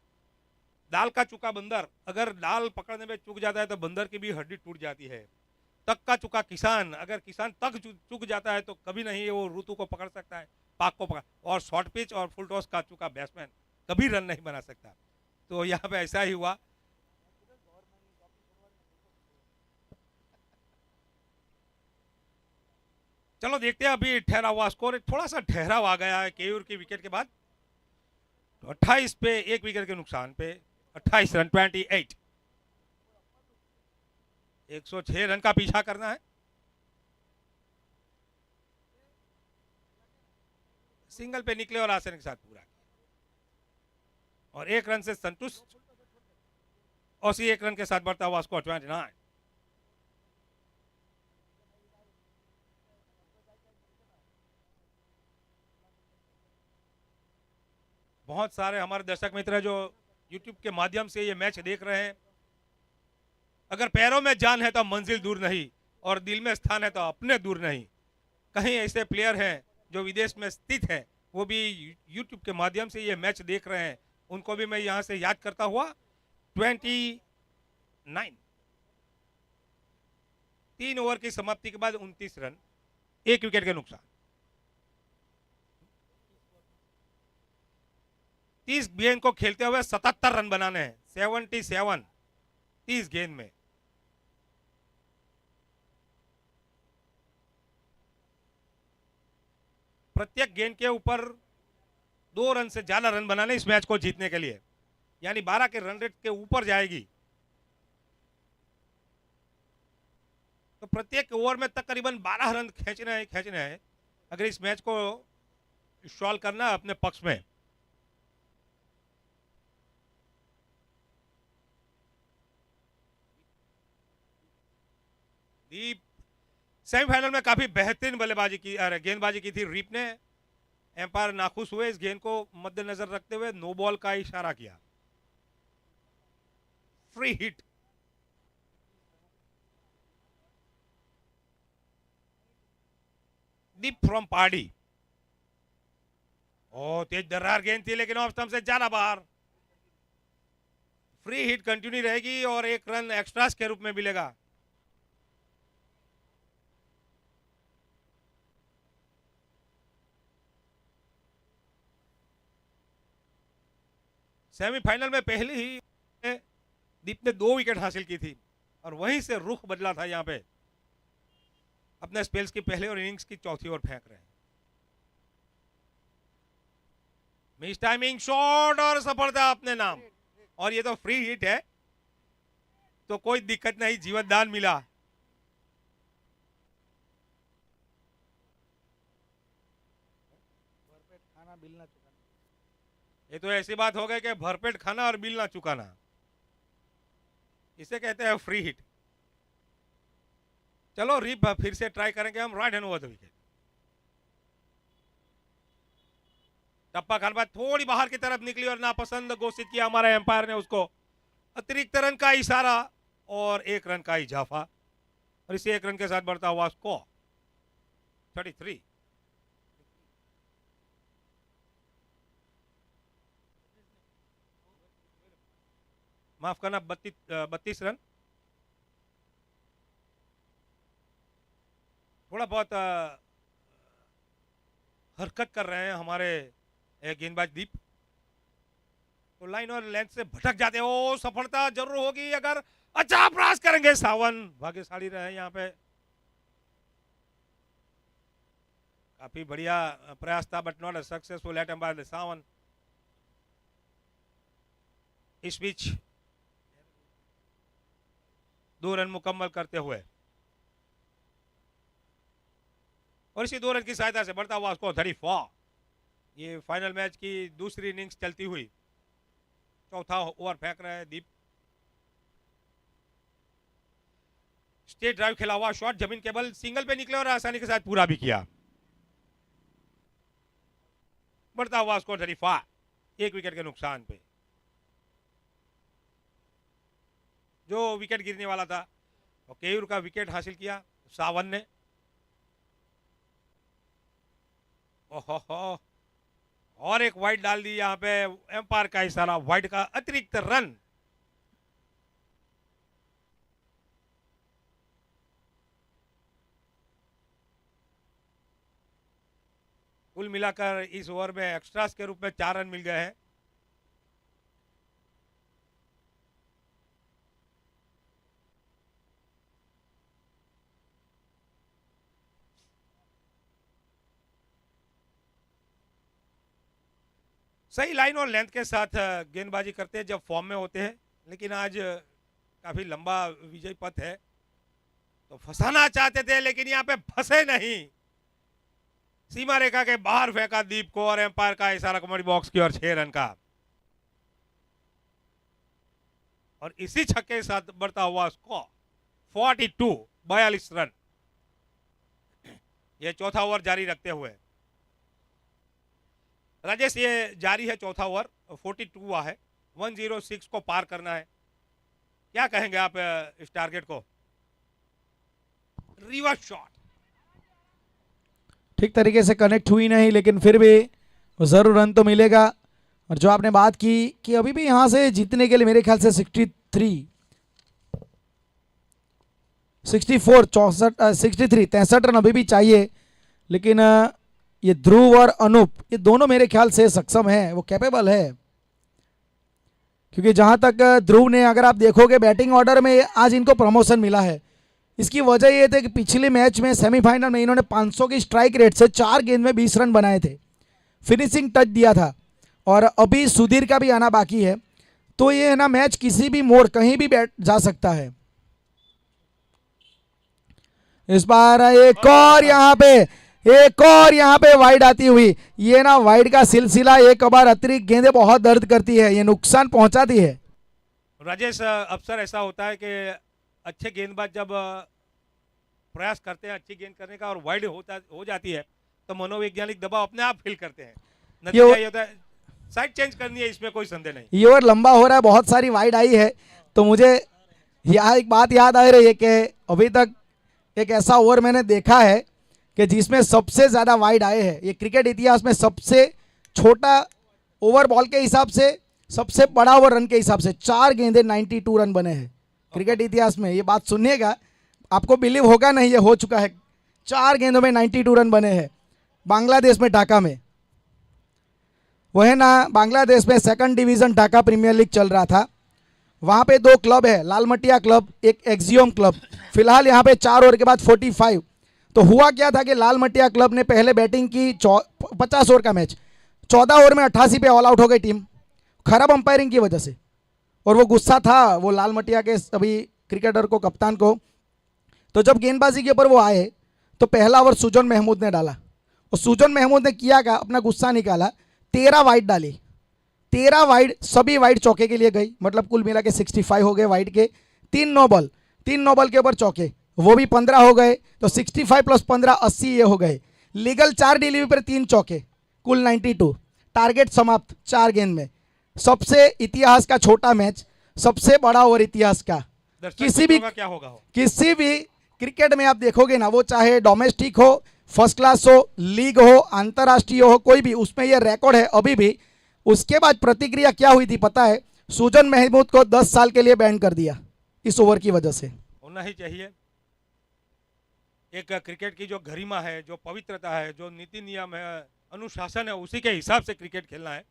दाल का चुका बंदर, अगर दाल पकड़ने में चूक जाता है तो बंदर की भी हड्डी टूट जाती है। तक का चुका किसान, अगर किसान तक चूक जाता है तो कभी नहीं वो ऋतु को पकड़ सकता है, पाक को पकड़। और शॉर्ट पिच और फुल टॉस का चुका बैट्समैन कभी रन नहीं बना सकता। तो यहाँ पे ऐसा ही हुआ। चलो देखते हैं, अभी ठहरा हुआ स्कोर, थोड़ा सा ठहराव आ गया है केयूर की विकेट के बाद। तो 28 पे एक विकेट के नुकसान पे 28 रन, 28, 106 रन का पीछा करना है। सिंगल पे निकले और आसानी के साथ पूरा किया, और 1 रन से संतुष्ट। और 1 रन के साथ बढ़ता हुआ स्कोर 29। बहुत सारे हमारे दर्शक मित्र हैं जो YouTube के माध्यम से ये मैच देख रहे हैं। अगर पैरों में जान है तो मंजिल दूर नहीं, और दिल में स्थान है तो अपने दूर नहीं। कहीं ऐसे प्लेयर हैं जो विदेश में स्थित हैं, वो भी YouTube के माध्यम से ये मैच देख रहे हैं, उनको भी मैं यहां से याद करता हुआ। 29, 3 ओवर की समाप्ति के बाद 29 रन, 1 विकेट के नुकसान। 30 गेंद को खेलते हुए 77 रन बनाने हैं, 77 30 गेंद में। प्रत्येक गेंद के ऊपर 2 रन से ज्यादा रन बनाने इस मैच को जीतने के लिए, यानी 12 के रन रेट के ऊपर जाएगी। तो प्रत्येक ओवर में तकरीबन 12 रन खींचने हैं अगर इस मैच को सॉल्व करना है अपने पक्ष में। दीप सेमीफाइनल में काफी बेहतरीन बल्लेबाजी की, अरे गेंदबाजी की थी रीप ने। एम्पायर नाखुश हुए, इस गेंद को मद्देनजर रखते हुए नो बॉल का इशारा किया। Free hit. Deep from Pardi. ओ तेज दर्रार गेंद थी लेकिन ऑफ स्टंप से ज्यादा बाहर। फ्री हिट कंटिन्यू रहेगी और एक रन एक्स्ट्रास के रूप में मिलेगा। सेमीफाइनल में पहले ही दीप ने 2 विकेट हासिल की थी और वहीं से रुख बदला था। यहां पे अपने स्पेल्स की पहले और इनिंग्स की चौथी ओर फेंक रहे हैं। मिस टाइमिंग शॉट और सफलता अपने नाम। और ये तो फ्री हिट है तो कोई दिक्कत नहीं, जीवन दान मिला। ये तो ऐसी बात हो गई कि भरपेट खाना और बिल ना चुकाना, इसे कहते हैं फ्री हिट। चलो रीप फिर से ट्राई करेंगे हम, right hand over the wicket. टप्पा खान बाद थोड़ी बाहर की तरफ निकली और नापसंद घोषित किया हमारे एम्पायर ने उसको। अतिरिक्त रन का इशारा और 1 रन का इजाफा और इसी 1 रन के साथ बढ़ता हुआ स्कोर 33। माफ करना, 32 रन। थोड़ा बहुत हरकत कर रहे हैं हमारे गेंदबाज दीप, तो लाइन और लेंथ से भटक जाते हो। सफलता जरूर होगी अगर अच्छा प्रयास करेंगे सावन। भाग्यशाली रहे यहाँ पे, काफी बढ़िया प्रयास था but not successful attempt by Sawan. इस बीच 2 रन मुकम्मल करते हुए और इसी 2 रन की सहायता से बढ़ता हुआ स्कोर 34। ये फाइनल मैच की दूसरी इनिंग्स चलती हुई, चौथा ओवर फेंक रहे हैं दीप। स्टेट ड्राइव खेला हुआ शॉट जमीन केबल सिंगल पे निकले और आसानी के साथ पूरा भी किया। बढ़ता हुआ स्कोर 35, 1 विकेट के नुकसान पे। जो विकेट गिरने वाला था और केयूर का विकेट हासिल किया सावन ने। ओहो, और एक वाइड डाल दी यहां पे, एम्पायर का इशारा, वाइड का अतिरिक्त रन। कुल मिलाकर इस ओवर में एक्स्ट्रास के रूप में 4 रन मिल गए हैं। सही लाइन और लेंथ के साथ गेंदबाजी करते हैं जब फॉर्म में होते हैं, लेकिन आज काफी लंबा विजय पथ है तो फंसाना चाहते थे लेकिन यहाँ पे फंसे नहीं। सीमा रेखा के बाहर फेंका दीप को और एम्पायर का इशारा कमेंट्री बॉक्स की ओर 6 रन का। और इसी छक्के के साथ बढ़ता हुआ स्कोर 42, 42 रन। ये चौथा ओवर जारी रखते हुए राजेश, ये जारी है चौथा ओवर, 42 हुआ है, 106 को पार करना है। क्या कहेंगे आप इस टारगेट को? रिवर्स शॉट ठीक तरीके से कनेक्ट हुई नहीं, लेकिन फिर भी जरूर रन तो मिलेगा। और जो आपने बात की कि अभी भी यहाँ से जीतने के लिए मेरे ख्याल से 63 63 रन अभी भी चाहिए, लेकिन ये ध्रुव और अनूप ये दोनों मेरे ख्याल से सक्षम है, वो कैपेबल है। क्योंकि जहां तक ध्रुव ने, अगर आप देखोगे बैटिंग ऑर्डर में आज इनको प्रमोशन मिला है। इसकी वजह ये थी कि पिछले मैच में सेमीफाइनल में इन्होंने 500 की स्ट्राइक रेट से 4 गेंद में 20 रन बनाए थे, फिनिशिंग टच दिया था। और अभी सुधीर का भी आना बाकी है, तो ये है ना मैच किसी भी मोड़ कहीं भी बैठ जा सकता है। इस बार एक और यहाँ पे वाइड आती हुई, ये ना वाइड का सिलसिला, एक बार अतिरिक्त गेंदें बहुत दर्द करती है, ये नुकसान पहुंचाती है। राजेश, अक्सर ऐसा होता है कि अच्छे गेंदबाज जब प्रयास करते हैं अच्छी गेंद करने का और वाइड हो जाती है तो मनोवैज्ञानिक दबाव अपने आप फील करते हैं। नतीजा ये होता है साइड चेंज करनी है, इसमें कोई संदेह नहीं। ये ओवर लंबा हो रहा है, बहुत सारी वाइड आई है, तो मुझे यहाँ एक बात याद आ रही है कि अभी तक एक ऐसा ओवर मैंने देखा है कि जिसमें सबसे ज़्यादा वाइड आए हैं। ये क्रिकेट इतिहास में सबसे छोटा ओवर बॉल के हिसाब से, सबसे बड़ा ओवर रन के हिसाब से 4 गेंदे 92 रन बने हैं क्रिकेट इतिहास में। ये बात सुनिएगा, आपको बिलीव होगा नहीं, ये हो चुका है। 4 गेंदों में 92 रन बने हैं बांग्लादेश में, ढाका में। वह ना बांग्लादेश में second division Dhaka premier league चल रहा था। वहाँ पे 2 क्लब है, लालमटिया क्लब, एक एक्सियोम क्लब। फिलहाल यहाँ पे 4 ओवर के बाद 45। तो हुआ क्या था कि लालमटिया क्लब ने पहले बैटिंग की 50 ओवर का मैच, 14 ओवर में 88 पे ऑल आउट हो गई टीम, खराब अंपायरिंग की वजह से। और वो गुस्सा था वो लालमटिया के सभी क्रिकेटर को, कप्तान को। तो जब गेंदबाजी के ऊपर वो आए तो पहला ओवर सुजन महमूद ने डाला, और सुजन महमूद ने किया क्या, अपना गुस्सा निकाला, 13 वाइड डाली। 13 वाइड, सभी वाइड चौके के लिए गई, मतलब कुल मिला के 65 हो गए वाइड के। 3 नो बॉल, 3 नो बॉल के ऊपर चौके, वो भी 15 हो गए। तो 65 + 15 80 ये हो गए। लीगल 4 डिलीवरी पर 3 चौके, कुल 92। टारगेट समाप्त 4 गेंद में। सबसे इतिहास का छोटा मैच, सबसे बड़ा ओवर इतिहास का। किसी भी क्या होगा किसी भी क्रिकेट में आप देखोगे ना, वो चाहे डोमेस्टिक हो, फर्स्ट क्लास हो, लीग हो, अंतर्राष्ट्रीय हो, कोई भी, उसमें ये रिकॉर्ड है अभी भी। उसके बाद प्रतिक्रिया क्या हुई थी पता है? सुजन महमूद को 10 साल के लिए बैन कर दिया इस ओवर की वजह से। होना ही चाहिए। एक क्रिकेट की जो गरिमा है, जो पवित्रता है, जो नीति नियम है, अनुशासन है, उसी के हिसाब से क्रिकेट खेलना है।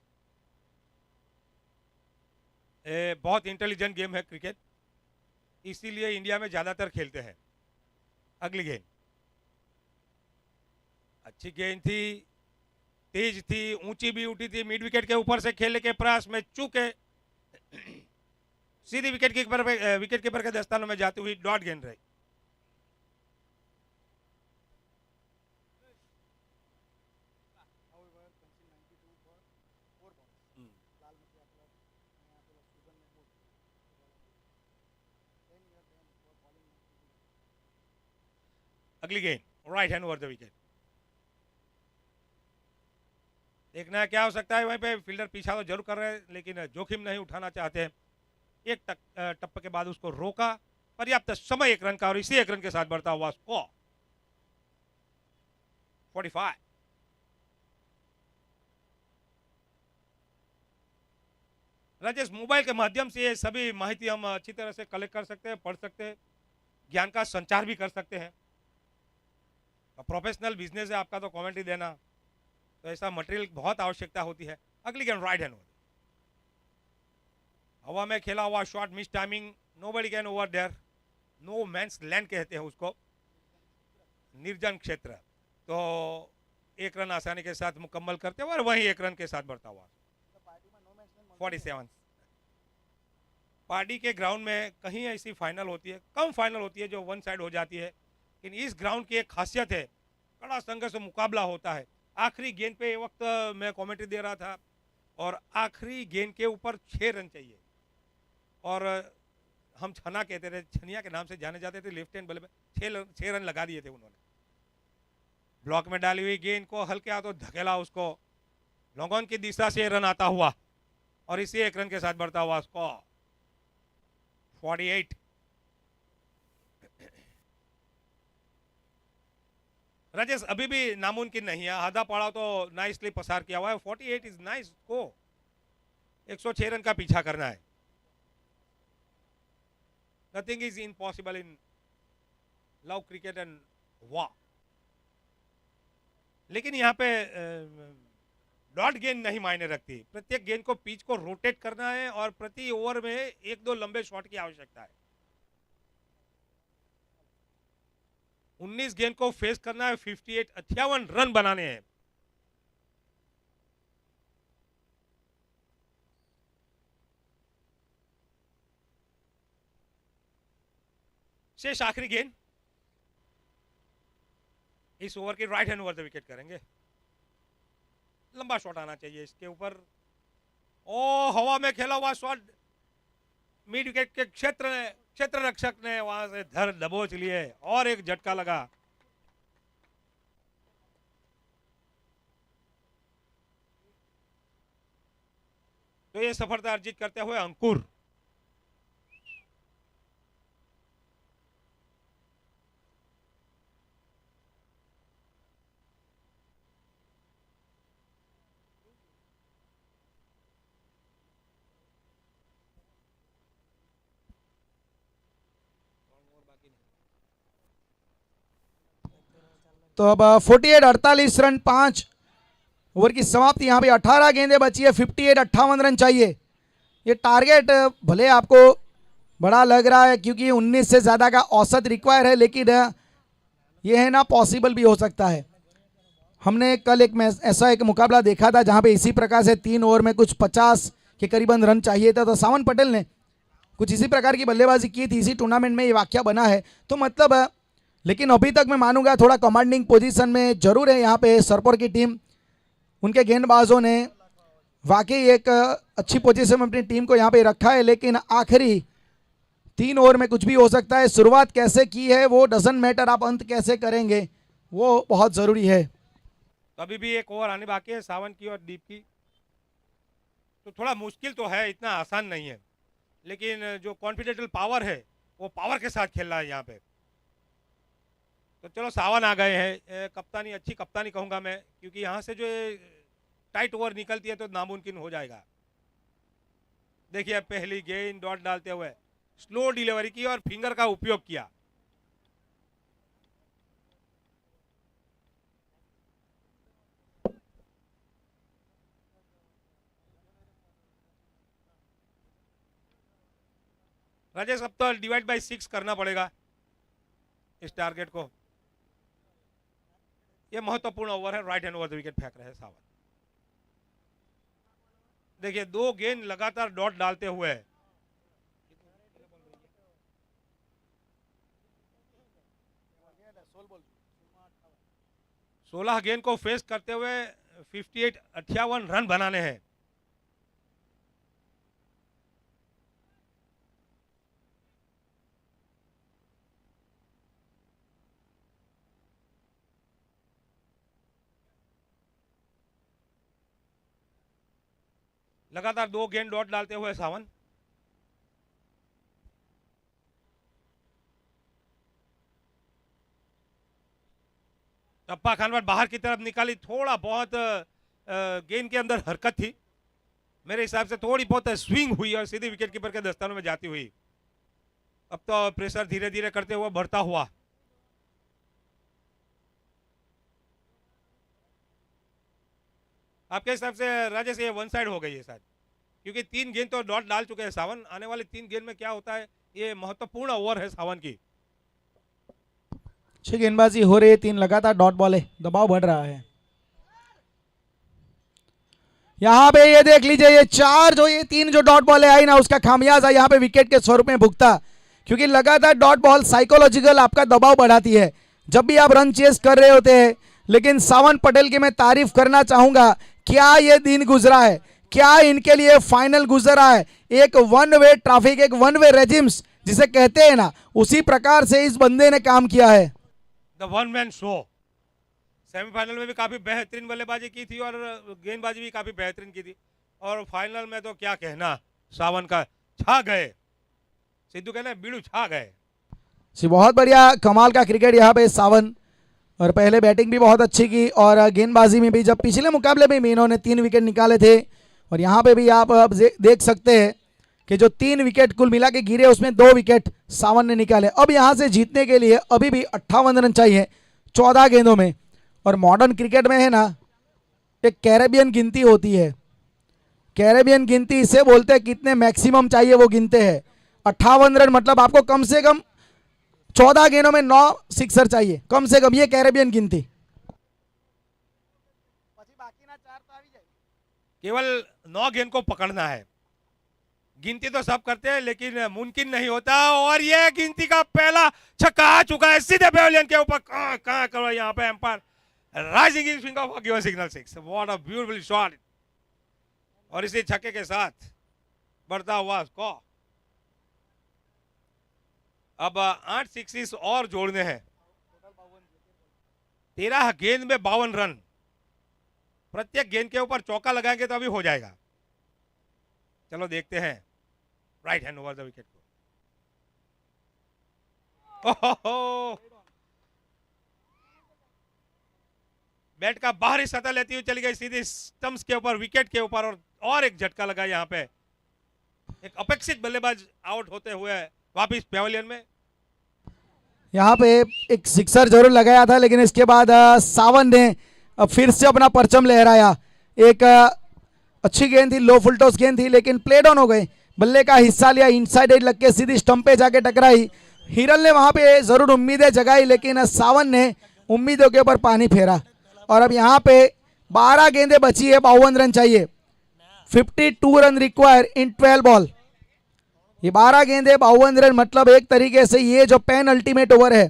बहुत इंटेलिजेंट गेम है क्रिकेट, इसीलिए इंडिया में ज्यादातर खेलते हैं। अगली गेंद अच्छी गेंद थी, तेज थी, ऊंची भी उठी थी, मिड विकेट के ऊपर से खेलने के प्रयास में चूके सीधी विकेट कीपर के दस्तानों में जाती हुई डॉट गेंद रही। अगली गेंद right hand over the wicket. देखना है क्या हो सकता है। वहीं पे फील्डर पीछा तो जरूर कर रहे हैं, लेकिन जोखिम नहीं उठाना चाहते हैं। एक टप्पे के बाद उसको रोका, पर्याप्त समय 1 रन का, और इसी 1 रन के साथ बढ़ता हुआ स्कोर 45। राजेश, मोबाइल के माध्यम से ये सभी माहिती हम अच्छी तरह से कलेक्ट कर सकते हैं, पढ़ सकते हैं, ज्ञान का संचार भी कर सकते हैं। प्रोफेशनल बिजनेस है आपका, तो कमेंट्री देना, तो ऐसा मटेरियल बहुत आवश्यकता होती है। अगली गेंद राइट हैंड ओवर, हवा में खेला हुआ shot, miss timing, nobody can over there, no man's land कहते हैं उसको, निर्जन क्षेत्र। तो 1 रन आसानी के साथ मुकम्मल करते हुए और वहीं 1 रन के साथ बढ़ता हुआ 47। पार्टी के ग्राउंड में कहीं ऐसी फाइनल होती है, कम फाइनल होती है जो 1 साइड हो जाती है, लेकिन इस ग्राउंड की एक खासियत है, कड़ा संघर्ष मुकाबला होता है। आखिरी गेंद पे वक्त मैं कमेंट्री दे रहा था, और आखिरी गेंद के ऊपर 6 रन चाहिए, और हम छना कहते थे, छनिया के नाम से जाने जाते थे, लेफ्ट हैंड बल्लेबाज। 6 रन लगा दिए थे उन्होंने। ब्लॉक में डाली हुई गेंद को हल्के हाथों धकेला, उसको लॉन्ग ऑन की दिशा से रन आता हुआ, और इसी 1 रन के साथ बढ़ता हुआ स्कोर 48। राजेश, अभी भी नामुमकिन नहीं है, आधा पड़ा तो नाइसली पसार किया हुआ है। 48 इज नाइस को 106 रन का पीछा करना है। Nothing is impossible in love cricket and वाह। लेकिन यहाँ पे डॉट गेंद नहीं मायने रखती, प्रत्येक गेंद को पिच को रोटेट करना है, और प्रति ओवर में 1-2 लंबे शॉट की आवश्यकता है। 19 गेंद को फेस करना है, 58 रन बनाने हैं। शेष आखिरी गेंद इस ओवर की right hand over the wicket करेंगे। लंबा शॉट आना चाहिए इसके ऊपर। ओ, हवा में खेला हुआ शॉट मिड विकेट के क्षेत्र में क्षेत्र रक्षक ने वहां से धर दबोच लिए और एक झटका लगा। तो ये सफलता अर्जित करते हुए अंकुर तो अब 48-48 रन 5 ओवर की समाप्ति। यहाँ पे 18 गेंदें बची है, 58 रन चाहिए। ये टारगेट भले आपको बड़ा लग रहा है क्योंकि 19 से ज़्यादा का औसत रिक्वायर है, लेकिन ये है ना पॉसिबल भी हो सकता है। हमने कल ऐसा एक मुकाबला देखा था जहाँ पे इसी प्रकार से 3 ओवर में कुछ 50 के करीबन रन चाहिए था, तो सावन पटेल ने कुछ इसी प्रकार की बल्लेबाजी की थी। इसी टूर्नामेंट में ये वाकया बना है, तो मतलब लेकिन अभी तक मैं मानूंगा थोड़ा कमांडिंग पोजीशन में जरूर है यहाँ पे सरपुर की टीम। उनके गेंदबाजों ने वाकई एक अच्छी पोजीशन में अपनी टीम को यहाँ पे रखा है, लेकिन आखिरी 3 ओवर में कुछ भी हो सकता है। शुरुआत कैसे की है वो डजंट मैटर, आप अंत कैसे करेंगे वो बहुत ज़रूरी है। तो अभी भी एक ओवर आने बाकी है सावन की और दीप की। तो थोड़ा मुश्किल तो है, इतना आसान नहीं है, लेकिन जो कॉन्फिडेंशियल पावर है वो पावर के साथ खेल रहा है यहाँ पे। तो चलो सावन आ गए हैं, कप्तानी अच्छी कप्तानी कहूँगा मैं, क्योंकि यहाँ से जो टाइट ओवर निकलती है तो नामुमकिन हो जाएगा। देखिए पहली गेंद डॉट डालते हुए स्लो डिलीवरी की और फिंगर का उपयोग किया। राजेश अब तो डिवाइड बाय 6 करना पड़ेगा इस टारगेट को। ये महत्वपूर्ण ओवर है, right hand over the wicket फेंक रहे हैं सावन। देखिए 2 गेंद लगातार डॉट डालते हुए 16 गेंद को फेस करते हुए 58 रन बनाने हैं। लगातार 2 गेंद डॉट डालते हुए सावन। टप्पा खानवर बाहर की तरफ निकाली, थोड़ा बहुत गेंद के अंदर हरकत थी, मेरे हिसाब से थोड़ी बहुत स्विंग हुई और सीधी विकेट कीपर के दस्तानों में जाती हुई। अब तो प्रेशर धीरे धीरे करते हुए बढ़ता हुआ। आपके हिसाब से राजेश ये 1 साइड हो गई है शायद, क्योंकि 3 गेंद तो डॉट डाल चुके हैं सावन। आने वाले 3 गेंद में क्या होता है, ये महत्वपूर्ण ओवर है सावन की। अच्छी गेंदबाजी हो रही है, 3 लगातार डॉट बॉल है, दबाव बढ़ रहा है। यहाँ पे ये देख लीजिए, ये 3 जो डॉट बॉल आई ना, उसका खामियाजा यहाँ पे विकेट के स्वरूप में भुगता, क्योंकि लगातार डॉट बॉल साइकोलॉजिकल आपका दबाव बढ़ाती है जब भी आप रन चेस कर रहे होते हैं। लेकिन सावन पटेल की मैं तारीफ करना चाहूंगा, क्या ये दिन गुजरा है, क्या इनके लिए फाइनल गुजरा है। एक 1 वे ट्रैफिक, एक 1 वे रेजिम्स जिसे कहते हैं ना, उसी प्रकार से इस बंदे ने काम किया है। The 1 man show. सेमीफाइनल में भी काफी बेहतरीन बल्लेबाजी की थी और गेंदबाजी भी काफी बेहतरीन की थी, और फाइनल में तो क्या कहना, सावन का छा गए। सिद्धू कहना बीड़ू छा गए। बहुत बढ़िया कमाल का क्रिकेट यहाँ पे सावन, और पहले बैटिंग भी बहुत अच्छी की और गेंदबाजी में भी, जब पिछले मुकाबले में भी इन्होंने 3 विकेट निकाले थे, और यहाँ पे भी आप अब देख सकते हैं कि जो 3 विकेट कुल मिला के गिरे उसमें 2 विकेट सावन ने निकाले। अब यहाँ से जीतने के लिए अभी भी 58 रन चाहिए 14 गेंदों में। और मॉडर्न क्रिकेट में है ना, एक कैरेबियन गिनती होती है, कैरेबियन गिनती इसे बोलते हैं, कितने मैक्सिमम चाहिए वो गिनते हैं। 58 रन मतलब आपको कम से कम 14 गेंदों में 9 सिक्सर चाहिए कम से कम, ये कैरेबियन गिनती। केवल 9 गेंद को पकड़ना है। गिनती तो सब करते हैं लेकिन मुमकिन नहीं होता, और ये गिनती का पहला छक्का आ चुका है सीधे पेविलियन के ऊपर। कहां करो यहाँ पे umpire raising his finger for given signal 6। What a beautiful shot. और इसी छक्के के साथ बढ़ता हुआ स्कोर। अब 8 सिक्सिस और जोड़ने हैं। 13 गेंद में 52 रन। प्रत्येक गेंद के ऊपर चौका लगाएंगे तो अभी हो जाएगा। चलो देखते हैं। Right hand over the wicket को। ओहो, बैट का बाहरी सतह लेती हुई चली गई सीधी स्टंप्स के ऊपर, विकेट के ऊपर, और एक झटका लगा यहाँ पे। एक अपेक्षित बल्लेबाज आउट होते हुए वापिस पेविलियन में। यहाँ पे एक सिक्सर जरूर लगाया था, लेकिन इसके बाद सावन ने फिर से अपना परचम लहराया। एक अच्छी गेंद थी, लो फुल टॉस गेंद थी, लेकिन प्ले डाउन हो गए। बल्ले का हिस्सा लिया, इनसाइड एज लग के सीधी स्टंप पे जाके टकराई। हिरल ने वहां पे जरूर उम्मीदें जगाई, लेकिन सावन ने उम्मीदों के ऊपर पानी फेरा। और अब यहाँ पे 12 गेंदें बची है, 52 रन चाहिए। 52 रन रिक्वायर इन 12 बॉल। ये 12 गेंदें 52 रन, मतलब एक तरीके से ये जो पेन अल्टीमेट ओवर है,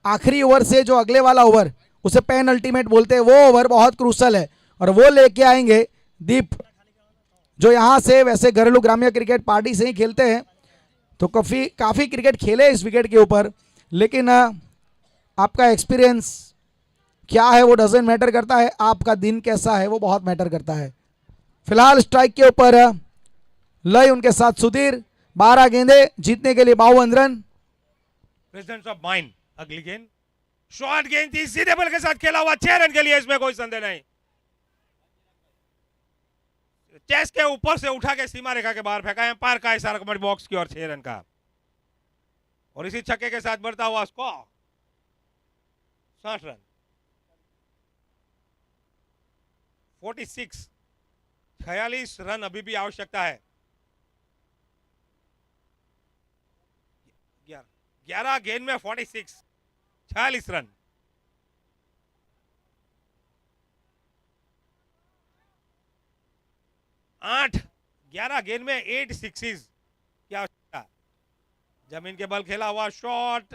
आखिरी ओवर से जो अगले वाला ओवर, उसे पेन अल्टीमेट बोलते हैं, वो ओवर बहुत क्रूशल है। और वो लेके आएंगे दीप, जो यहाँ से वैसे घरेलू ग्राम्य क्रिकेट पार्टी से ही खेलते हैं, तो काफ़ी क्रिकेट खेले इस विकेट के ऊपर। लेकिन आपका एक्सपीरियंस क्या है वो डजेंट मैटर करता है, आपका दिन कैसा है वो बहुत मैटर करता है। फिलहाल स्ट्राइक के ऊपर लय उनके साथ सुधीर। 12 गेंदे जीतने के लिए 52 रन। Presence of mind. अगली गेंद शॉर्ट गेंद थी, सीधे बल के साथ खेला हुआ, 6 रन के लिए, इसमें कोई संदेह नहीं। चेस के ऊपर से उठा के सीमा रेखा के बाहर फेंका, एम्पायर का इशारा कमेंट बॉक्स की और 6 रन का। और इसी छक्के के साथ बढ़ता हुआ स्कोर 60 रन। 46 रन अभी भी आवश्यकता है। 11 गेंद में 46 रन। आठ 11 गेंद में 8 सिक्सेस की आवश्यकता। जमीन के बल खेला हुआ शॉट,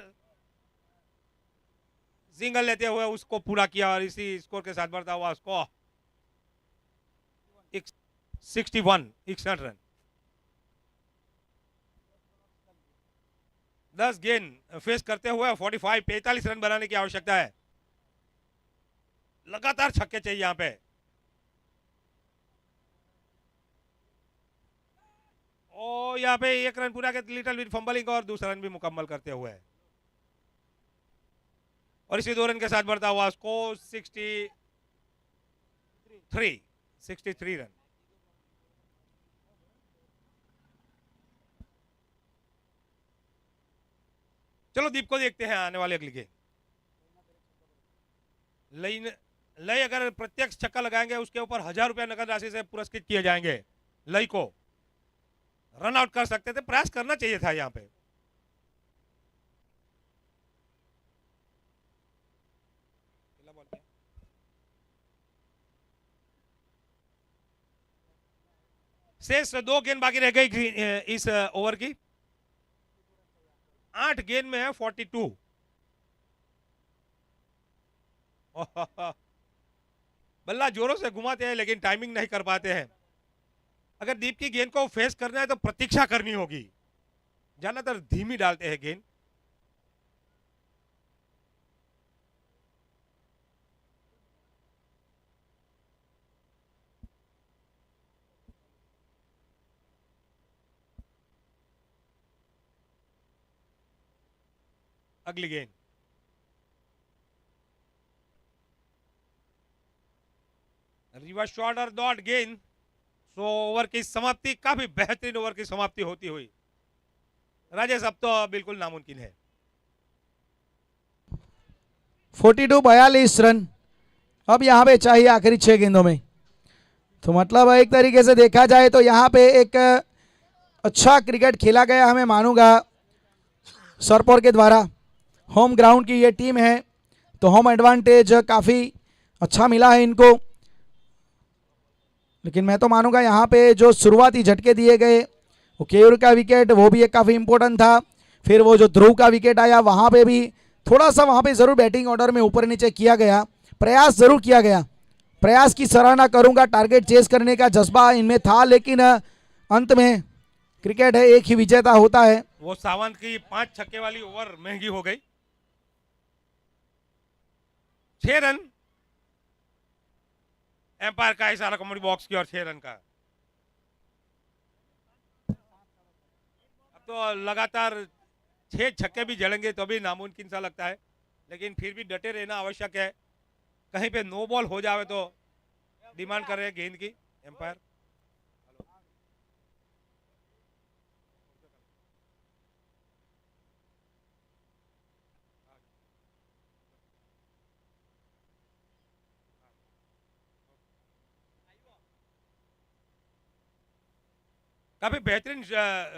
सिंगल लेते हुए उसको पूरा किया, और इसी स्कोर के साथ बढ़ता हुआ स्कोर 61 रन। 10 गेंद फेस करते हुए 45 रन बनाने की आवश्यकता है। लगातार छक्के चाहिए यहां पे। और यहाँ पे 1 रन पूरा के लिटिल बिट फंबलिंग, और दूसरा रन भी मुकम्मल करते हुए, और इसी 2 रन के साथ बढ़ता हुआ स्कोर 63 रन। चलो दीप को देखते हैं आने वाले अगली गेंद। लय अगर प्रत्यक्ष छक्का लगाएंगे उसके ऊपर 1000 रुपया नकद राशि से पुरस्कृत किए जाएंगे। लय को रन आउट कर सकते थे, प्रयास करना चाहिए था यहां पे। शेष 2 गेंद बाकी रह गई इस ओवर की। 8 गेंद में है 42। बल्ला जोरों से घुमाते हैं लेकिन टाइमिंग नहीं कर पाते हैं। अगर दीप की गेंद को फेस करना है तो प्रतीक्षा करनी होगी, ज्यादातर धीमी डालते हैं गेंद। अगली गेंद रिवर्स शॉट और डॉट गेंद। सो ओवर की समाप्ति, काफी बेहतरीन ओवर की समाप्ति होती हुई। राजेश अब तो बिल्कुल नामुमकिन है। 42 रन अब यहाँ पे चाहिए आखिरी 6 गेंदों में। तो मतलब एक तरीके से देखा जाए तो यहाँ पे एक अच्छा क्रिकेट खेला गया, हमें मानूंगा सरपोर के द्वारा। होम ग्राउंड की ये टीम है तो होम एडवांटेज काफ़ी अच्छा मिला है इनको। लेकिन मैं तो मानूंगा यहाँ पे जो शुरुआती झटके दिए गए, वो केयूर का विकेट, वो भी एक काफ़ी इंपॉर्टेंट था। फिर वो जो ध्रुव का विकेट आया, वहाँ पे भी थोड़ा सा वहाँ पे ज़रूर बैटिंग ऑर्डर में ऊपर नीचे किया गया, प्रयास ज़रूर किया गया। प्रयास की सराहना करूँगा, टारगेट चेस करने का जज्बा इनमें था, लेकिन अंत में क्रिकेट है, एक ही विजेता होता है। वो सावंत की 5 छक्के वाली ओवर महंगी हो गई। 6 रन, एम्पायर का इशारा कमेंट्री बॉक्स की और 6 रन का। अब तो लगातार 6 छक्के भी जड़ेंगे तो भी नामुमकिन सा लगता है, लेकिन फिर भी डटे रहना आवश्यक है। कहीं पे नो बॉल हो जाए तो डिमांड कर रहे हैं गेंद की एम्पायर। काफी बेहतरीन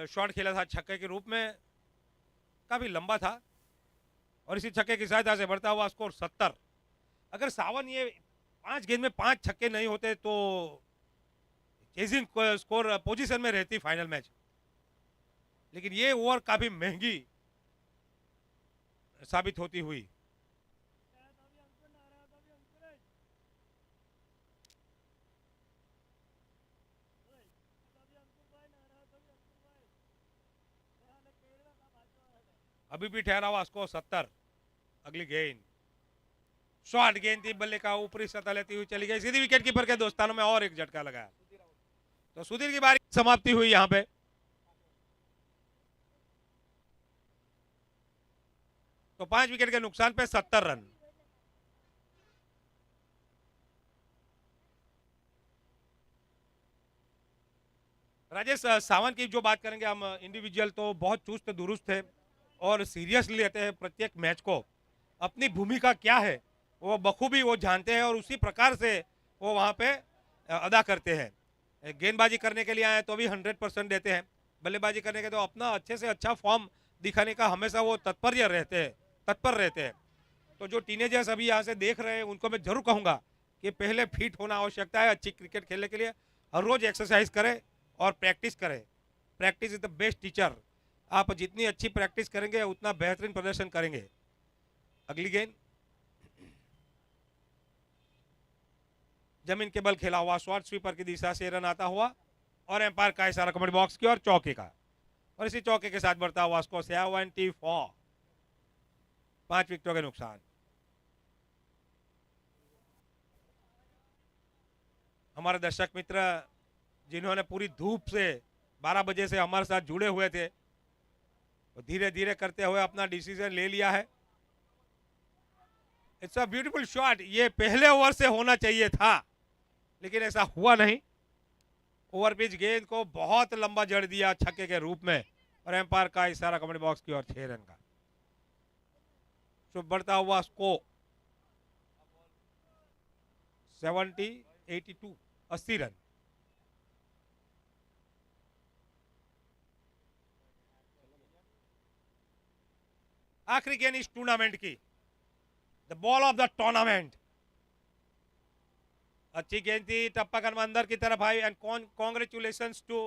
शॉट खेला था छक्के के रूप में, काफी लंबा था और इसी छक्के की सहायता से बढ़ता हुआ स्कोर 70। अगर सावन ये 5 गेंद में 5 छक्के नहीं होते तो चेजिंग स्कोर पोजीशन में रहती फाइनल मैच, लेकिन ये ओवर काफी महंगी साबित होती हुई। अभी भी ठहरा हुआ स्कोर 70। अगली गेंद शॉर्ट गेंद थी, बल्ले का ऊपरी सतह लेती हुई चली गई, सीधी विकेट कीपर के दोस्तानों में और एक झटका लगाया। तो सुधीर की बारी समाप्ति हुई यहां पे। तो 5 विकेट के नुकसान पे 70 रन। राजेश, सावंत की जो बात करेंगे हम, इंडिविजुअल तो बहुत चुस्त दुरुस्त है और सीरियसली लेते हैं प्रत्येक मैच को। अपनी भूमिका क्या है वो बखूबी वो जानते हैं और उसी प्रकार से वो वहां पे अदा करते हैं। गेंदबाजी करने के लिए आए तो भी 100% देते हैं, बल्लेबाजी करने के तो अपना अच्छे से अच्छा फॉर्म दिखाने का हमेशा वो तत्पर रहते हैं। तो जो टीनेजर्स अभी यहाँ से देख रहे हैं उनको मैं जरूर कहूंगा कि पहले फिट होना आवश्यकता है अच्छी क्रिकेट खेलने के लिए। हर रोज एक्सरसाइज करें और प्रैक्टिस करें। Practice is the best teacher. आप जितनी अच्छी प्रैक्टिस करेंगे उतना बेहतरीन प्रदर्शन करेंगे। अगली गेंद जमीन के बल खेला हुआ शॉर्ट स्वीपर की दिशा से रन आता हुआ और एम्पायर का इशारा कमेंट बॉक्स की और चौके का, और इसी चौके के साथ बढ़ता हुआ स्कोर 74। 5 विकेटों के नुकसान। हमारे दर्शक मित्र जिन्होंने पूरी धूप से 12 बजे से हमारे साथ जुड़े हुए थे, तो धीरे धीरे करते हुए अपना डिसीजन ले लिया है। It's a beautiful shot. ये पहले ओवर से होना चाहिए था लेकिन ऐसा हुआ नहीं। ओवर पिच गेंद को बहुत लंबा जड़ दिया छक्के के रूप में और एम्पायर का इशारा कमेंट बॉक्स की ओर 6 रन का। तो बढ़ता हुआ स्कोर 82 80 रन। आखिरी गेंद इस टूर्नामेंट की, the ball of the tournament. अच्छी गेंद थी, टप्पा करना अंदर की तरफ आई and congratulations to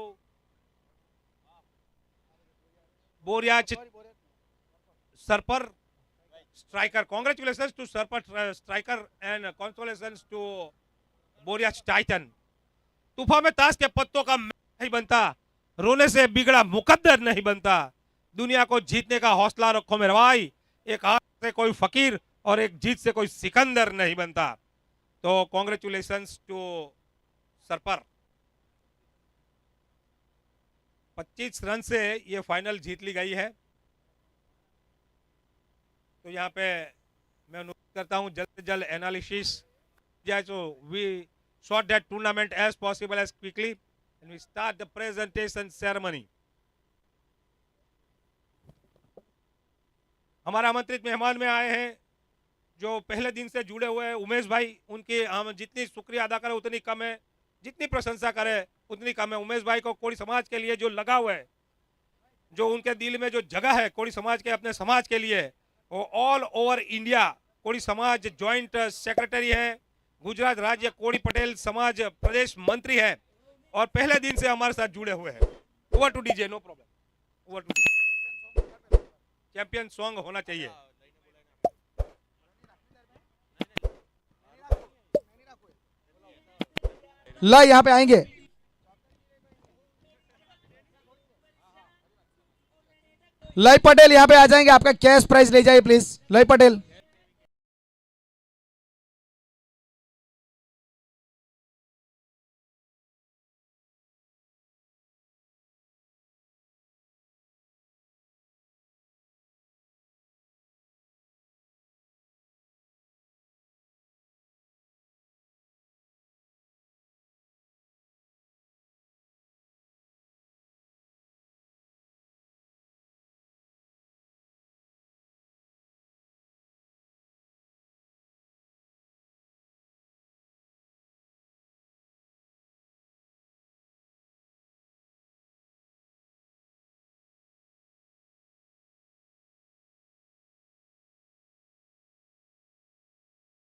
Boriya Sarpar striker. Congratulations to Sarpar striker and congratulations to Boriya titan. तूफान में ताश के पत्तों का नहीं बनता, रोने से बिगड़ा मुकद्दर नहीं बनता। दुनिया को जीतने का हौसला रखो मेरे भाई, एक हार से कोई फकीर और एक जीत से कोई सिकंदर नहीं बनता। तो कॉन्ग्रेचुलेशंस टू सरपर। 25 रन से ये फाइनल जीत ली गई है। तो यहाँ पे मैं अनुरोध करता हूँ जल्द से जल्द एनालिसिस जाए, तो we shot that tournament as possible as quickly and we start the presentation ceremony. हमारे आमंत्रित मेहमान में आए हैं जो पहले दिन से जुड़े हुए हैं, उमेश भाई। उनकी हम जितनी शुक्रिया अदा करें उतनी कम है, जितनी प्रशंसा करें उतनी कम है। उमेश भाई को कोड़ी समाज के लिए जो लगाव है, जो उनके दिल में जो जगह है कोड़ी समाज के, अपने समाज के लिए, वो ऑल ओवर इंडिया कोड़ी समाज ज्वाइंट सेक्रेटरी है, गुजरात राज्य कोड़ी पटेल समाज प्रदेश मंत्री है और पहले दिन से हमारे साथ जुड़े हुए हैं। Over to DJ, no problem. Over to DJ. Champion song होना चाहिए। ला यहाँ पे आएंगे। लय पटेल यहाँ पे आ जाएंगे, आपका कैश प्राइज ले जाइए प्लीज। लय पटेल